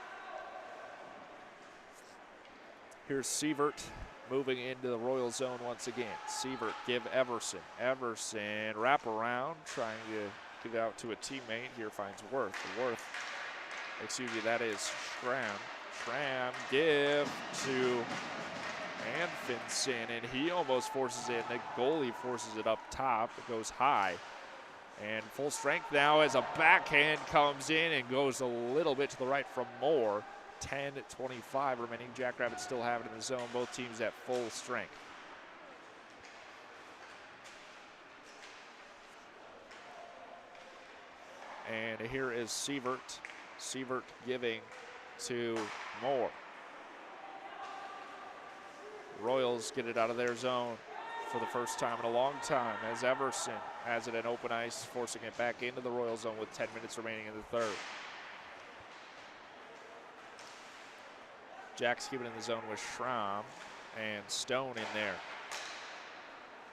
Here's Sievert moving into the Royal zone once again. Sievert give Everson. Everson wrap around, trying to give out to a teammate. Here finds Worth. Excuse me, that is Schramm. Schramm give to Anfinson, and he almost forces it. The goalie forces it up top. It goes high. And full strength now as a backhand comes in and goes a little bit to the right from Moore. 10:25 remaining. Jackrabbits still have it in the zone. Both teams at full strength. And here is Sievert. Sievert giving to Moore. Royals get it out of their zone for the first time in a long time as Everson has it in open ice, forcing it back into the Royal zone with 10 minutes remaining in the third. Jack's keeping it in the zone with Schramm and Stone in there.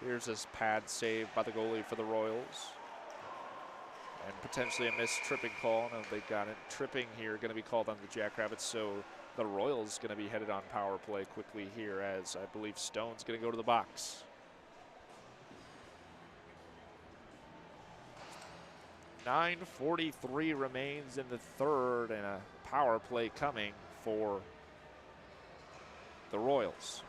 Here's this pad save by the goalie for the Royals. And potentially a missed tripping call. No, they got it. Tripping here going to be called on the Jackrabbits, so the Royals going to be headed on power play quickly here as I believe Stone's going to go to the box. .43 remains in the third and a power play coming for the Royals.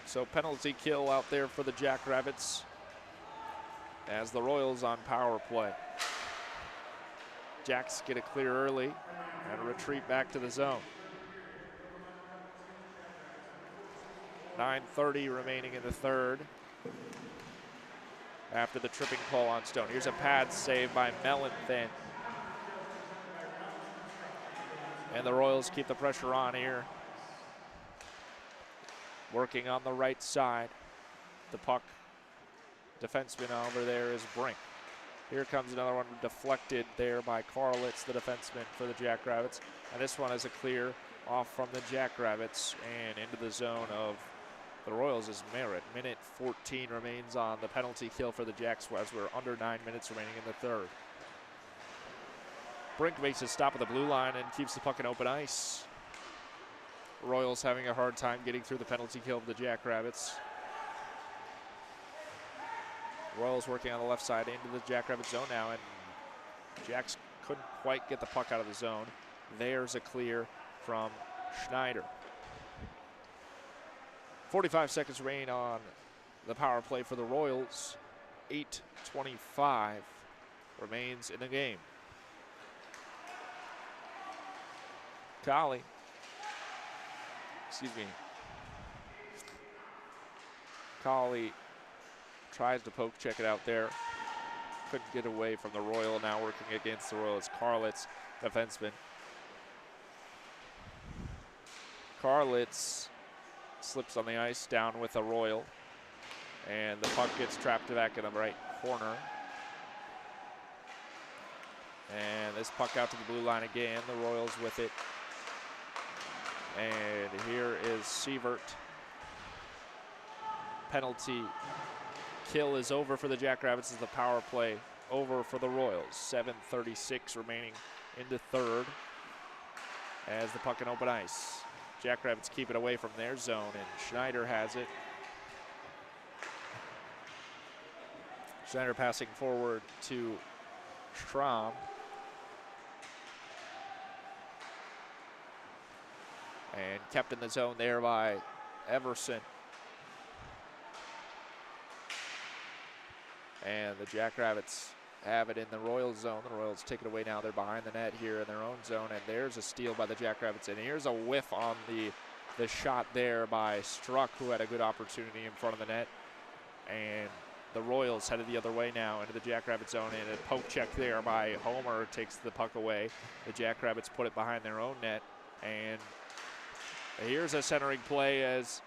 So penalty kill out there for the Jackrabbits as the Royals on power play. Jacks get it clear early and retreat back to the zone. 9:30 remaining in the third after the tripping call on Stone. Here's a pad save by Mellenthin. And the Royals keep the pressure on here. Working on the right side. The puck, defenseman over there is Brink. Here comes another one deflected there by Karlitz, the defenseman for the Jackrabbits. And this one is a clear off from the Jackrabbits and into the zone of the Royals is Merritt. Minute 14 remains on the penalty kill for the Jacks as we're under 9 minutes remaining in the third. Brink makes a stop at the blue line and keeps the puck in open ice. Royals having a hard time getting through the penalty kill of the Jackrabbits. Royals working on the left side into the Jackrabbit zone now, and Jacks couldn't quite get the puck out of the zone. There's a clear from Schneider. 45 seconds remain on the power play for the Royals. 8:25 remains in the game. Colley. Colley tries to poke check it out there. Couldn't get away from the Royal. Now working against the Royals. Karlitz, defenseman. Karlitz slips on the ice down with a Royal. And the puck gets trapped back in the right corner. And this puck out to the blue line again. The Royals with it. And here is Sievert. Penalty kill is over for the Jackrabbits as the power play over for the Royals. 7:36 remaining into third as the puck in open ice. Jackrabbits keep it away from their zone and Schneider has it. Schneider passing forward to Strom. And kept in the zone there by Everson. And the Jackrabbits have it in the Royals zone. The Royals take it away now. They're behind the net here in their own zone. And there's a steal by the Jackrabbits. And here's a whiff on the shot there by Struck, who had a good opportunity in front of the net. And the Royals headed the other way now into the Jackrabbit zone. And a poke check there by Homer takes the puck away. The Jackrabbits put it behind their own net. And here's a centering play as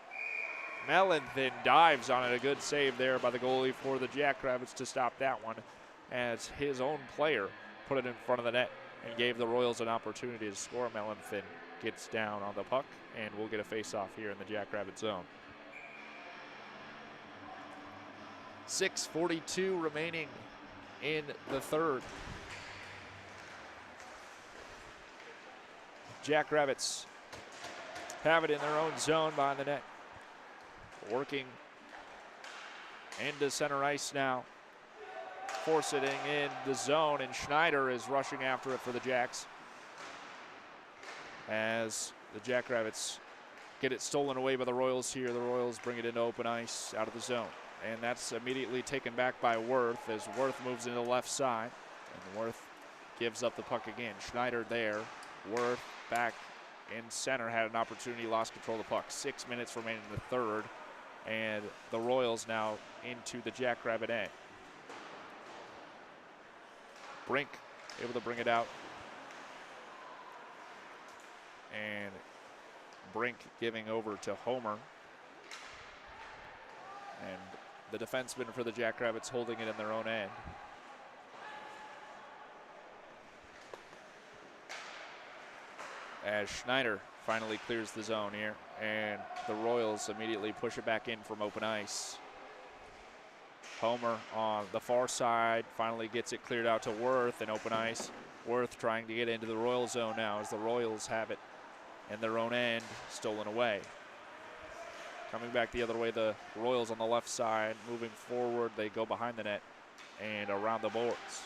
Mellenthin dives on it. A good save there by the goalie for the Jackrabbits to stop that one as his own player put it in front of the net and gave the Royals an opportunity to score. Mellenthin gets down on the puck and we'll get a face-off here in the Jackrabbit zone. 6:42 remaining in the third. Jackrabbits have it in their own zone behind the net. Working into center ice now. force it in the zone, and Schneider is rushing after it for the Jacks as the Jackrabbits get it stolen away by the Royals here. The Royals bring it into open ice out of the zone, and that's immediately taken back by Worth as Worth moves into the left side, and Worth gives up the puck again. Schneider there, Worth back in center, had an opportunity, lost control of the puck. 6 minutes remaining in the third, and the Royals now into the Jackrabbit end. Brink able to bring it out, and Brink giving over to Homer, and the defenseman for the Jackrabbits holding it in their own end. As Schneider finally clears the zone here, and the Royals immediately push it back in from open ice. Homer on the far side finally gets it cleared out to Worth in open ice. Worth trying to get into the Royal zone now as the Royals have it in their own end, stolen away. Coming back the other way, the Royals on the left side, moving forward, they go behind the net and around the boards.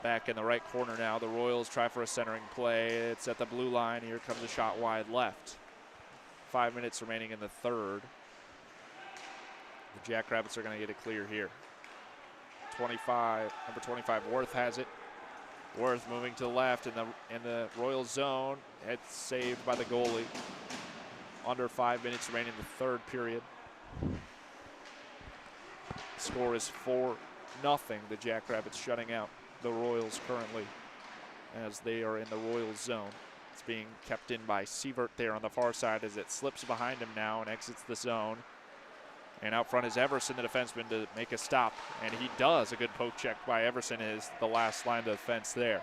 Back in the right corner now, the Royals try for a centering play. It's at the blue line. Here comes a shot wide left. 5 minutes remaining in the third. The Jackrabbits are going to get it clear here. Number 25, Worth has it. Worth moving to the left in the Royal zone. It's saved by the goalie. Under 5 minutes remaining in the third period. Score is 4-0. The Jackrabbits shutting out the Royals currently as they are in the Royals zone. It's being kept in by Sievert there on the far side as it slips behind him now and exits the zone. And out front is Everson, the defenseman, to make a stop. And he does. A good poke check by Everson is the last line of defense there.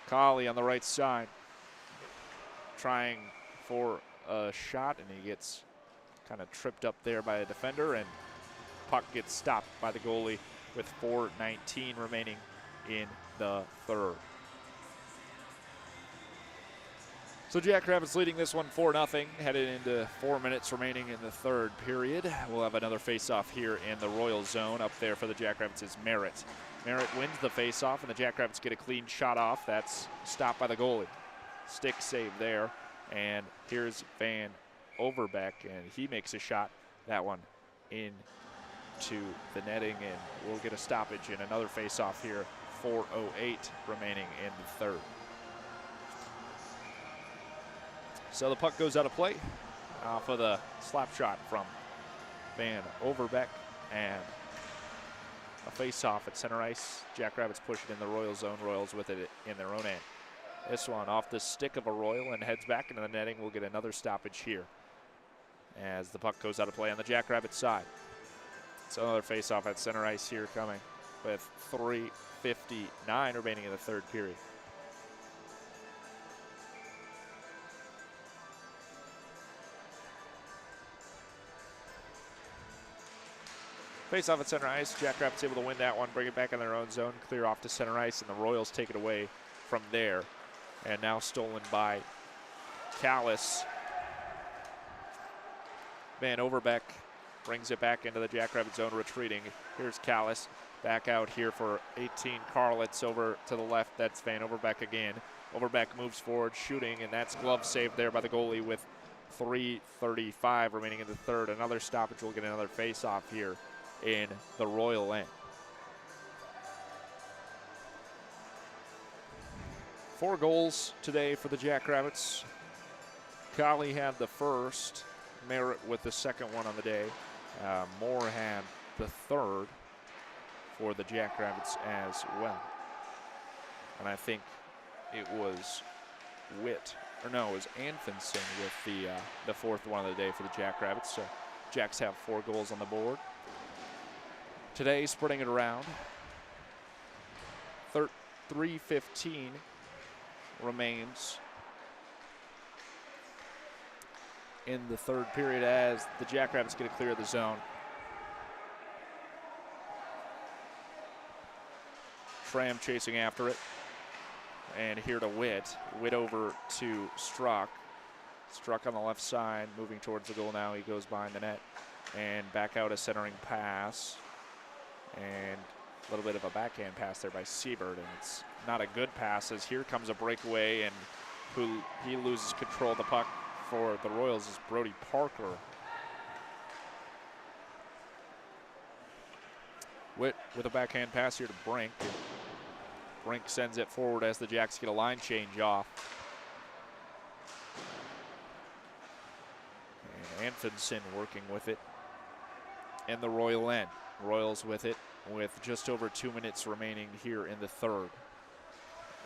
Colley on the right side trying for a shot, and he gets kind of tripped up there by a defender, and puck gets stopped by the goalie with 4:19 remaining in the third. So Jackrabbits leading this one 4-0, headed into 4 minutes remaining in the third period. We'll have another face-off here in the Royal zone. Up there for the Jackrabbits is Merritt. Merritt wins the face-off, and the Jackrabbits get a clean shot off. That's stopped by the goalie. Stick save there, and here's Van Overbeck, and he makes a shot. That one in to the netting, and we'll get a stoppage in another face-off here. 4:08 remaining in the third. So the puck goes out of play off of the slap shot from Van Overbeck, and a face-off at center ice. Jackrabbits push it in the Royal zone. Royals with it in their own end. This one off the stick of a Royal and heads back into the netting. We'll get another stoppage here as the puck goes out of play on the Jackrabbits side. So another face-off at center ice here coming with 3:59 remaining in the third period. Face-off at center ice. Jackrabbits able to win that one, bring it back in their own zone, clear off to center ice, and the Royals take it away from there. And now stolen by Callis. Van Overbeck brings it back into the Jackrabbit zone, retreating. Here's Callis back out here for 18. Karlitz over to the left. That's Van Overbeck again. Overbeck moves forward, shooting, and that's glove saved there by the goalie with 3:35 remaining in the third. Another stoppage. We'll get another face-off here in the Royal end. 4 goals today for the Jackrabbits. Colley had the first. Merritt with the second one on the day. Moore had the third for the Jackrabbits as well. And I think it was it was Anfinson with the fourth one of the day for the Jackrabbits. So Jacks have 4 goals on the board. Today, spreading it around. 3:15 remains in the third period as the Jackrabbits get a clear of the zone. Schramm chasing after it. And here to Witt. Witt over to Struck. Struck on the left side, moving towards the goal now. He goes behind the net. And back out a centering pass. And a little bit of a backhand pass there by Siebert. And it's not a good pass as here comes a breakaway and he loses control of the puck for the Royals is Brody Parker. With a backhand pass here to Brink. Brink sends it forward as the Jacks get a line change off. And Anfinson working with it. And the Royal end. Royals with it with just over 2 minutes remaining here in the third.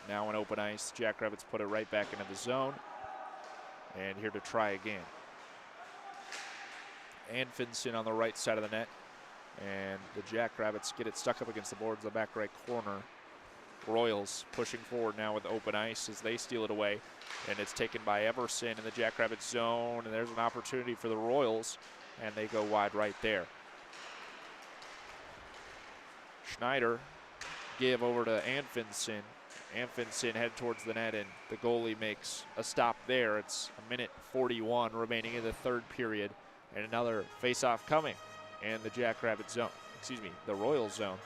Now on open ice, Jackrabbits put it right back into the zone. And here to try again. Anfinson on the right side of the net. And the Jackrabbits get it stuck up against the boards in the back right corner. Royals pushing forward now with open ice as they steal it away. And it's taken by Everson in the Jackrabbits zone. And there's an opportunity for the Royals. And they go wide right there. Schneider give over to Anfinson. Anfinson head towards the net and the goalie makes a stop there. It's a minute 41 remaining in the third period. And another face-off coming in the Jackrabbit zone, the Royals zone,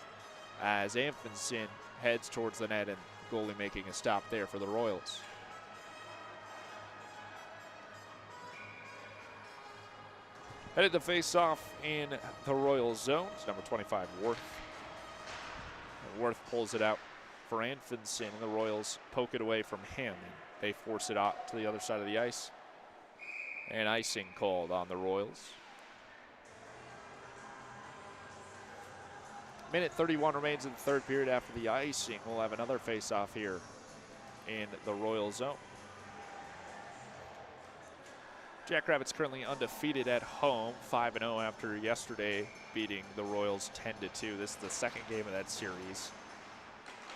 as Anfinson heads towards the net and goalie making a stop there for the Royals. Headed to face-off in the Royals zone. It's number 25, Worth. And Worth pulls it out for Anfinson, and the Royals poke it away from him. And they force it out to the other side of the ice. And icing called on the Royals. Minute 31 remains in the third period after the icing. We'll have another face-off here in the Royal zone. Jackrabbits currently undefeated at home, 5-0 after yesterday beating the Royals 10-2. This is the second game of that series.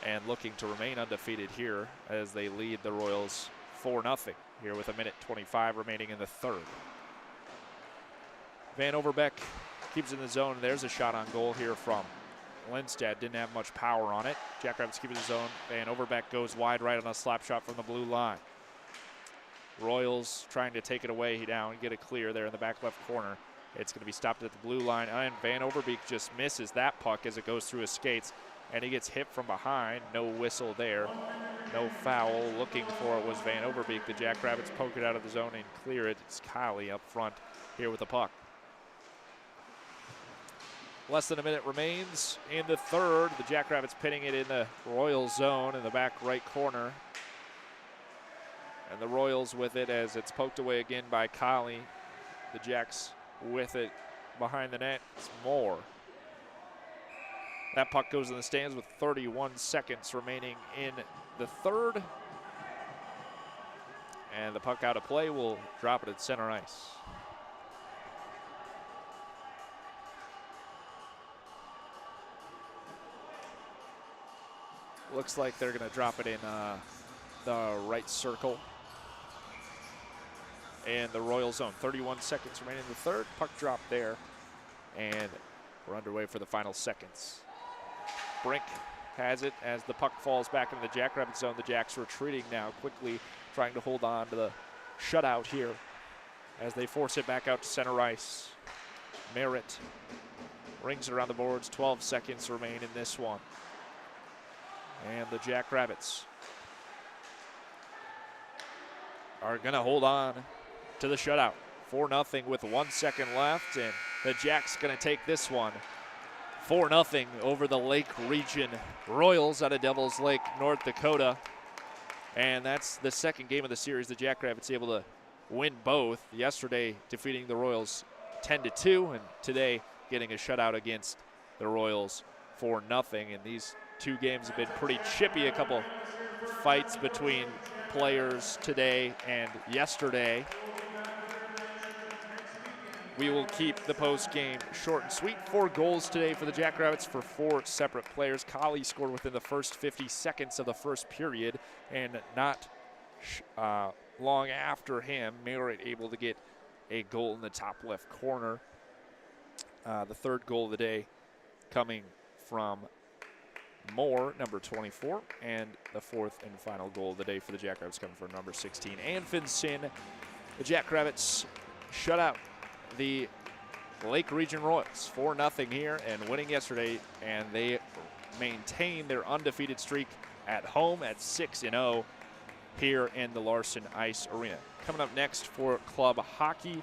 And looking to remain undefeated here as they lead the Royals 4-0 here with a minute 25 remaining in the third. Van Overbeck keeps in the zone. There's a shot on goal here from Lindstedt. Didn't have much power on it. Jackrabbits keep in the zone. Van Overbeck goes wide right on a slap shot from the blue line. Royals trying to take it away down, get it clear there in the back left corner. It's going to be stopped at the blue line, and Van Overbeek just misses that puck as it goes through his skates, and he gets hit from behind. No whistle there, no foul. Looking for it was Van Overbeek. The Jackrabbits poke it out of the zone and clear it. It's Kylie up front here with the puck. Less than a minute remains in the third. The Jackrabbits pinning it in the Royals zone in the back right corner. And the Royals with it as it's poked away again by Kylie. The Jacks with it behind the net. It's Moore. That puck goes in the stands with 31 seconds remaining in the third. And the puck out of play will drop it at center ice. Looks like they're going to drop it in the right circle. And the Royal zone. 31 seconds remaining in the third. Puck drop there. And we're underway for the final seconds. Brink has it as the puck falls back into the Jackrabbit zone. The Jacks retreating now, quickly trying to hold on to the shutout here as they force it back out to center ice. Merritt rings it around the boards. 12 seconds remain in this one. And the Jackrabbits are going to hold on to the shutout. 4-0 with 1 second left, and the Jacks going to take this one 4-0 over the Lake Region Royals out of Devils Lake, North Dakota. And that's the second game of the series. The Jackrabbits able to win both. Yesterday defeating the Royals 10-2, and today getting a shutout against the Royals 4-0. And these two games have been pretty chippy. A couple fights between players today and yesterday. We will keep the post game short and sweet. 4 goals today for the Jackrabbits for 4 separate players. Colley scored within the first 50 seconds of the first period, and not long after him, Merritt able to get a goal in the top left corner. The third goal of the day coming from Moore, number 24, and the fourth and final goal of the day for the Jackrabbits coming from number 16, Anfinson. The Jackrabbits shut out the Lake Region Royals 4-0 here and winning yesterday, and they maintain their undefeated streak at home at 6-0 here in the Larson Ice Arena. Coming up next for club hockey,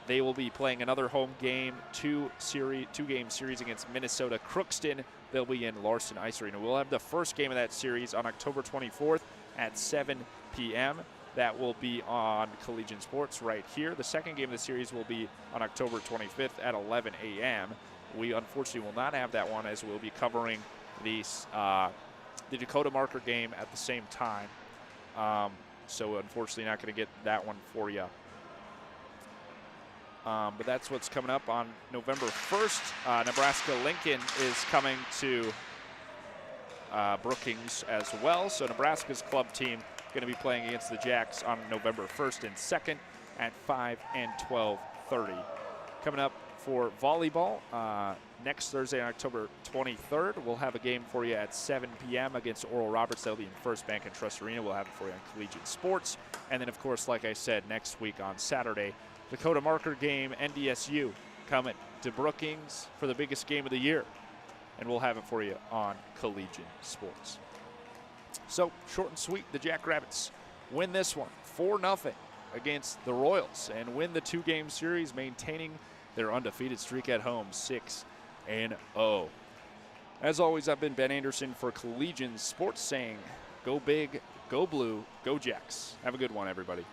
they will be playing another home game, two-game series against Minnesota Crookston. They'll be in Larson Ice Arena. We'll have the first game of that series on October 24th at 7 p.m. That will be on Collegiate Sports right here. The second game of the series will be on October 25th at 11 a.m. We unfortunately will not have that one, as we'll be covering the Dakota Marker game at the same time. So unfortunately not going to get that one for you. But that's what's coming up on November 1st. Nebraska-Lincoln is coming to Brookings as well. So Nebraska's club team going to be playing against the Jacks on November 1st and 2nd at 5 and 12:30. Coming up for volleyball, next Thursday, October 23rd, we'll have a game for you at 7 p.m. against Oral Roberts. That'll be in First Bank and Trust Arena. We'll have it for you on Collegiate Sports. And then, of course, like I said, next week on Saturday, Dakota Marker game, NDSU, coming to Brookings for the biggest game of the year. And we'll have it for you on Collegiate Sports. So, short and sweet, the Jackrabbits win this one 4-0 against the Royals and win the two-game series, maintaining their undefeated streak at home, 6-0. As always, I've been Ben Anderson for Collegiate Sports, saying go big, go blue, go Jacks. Have a good one, everybody.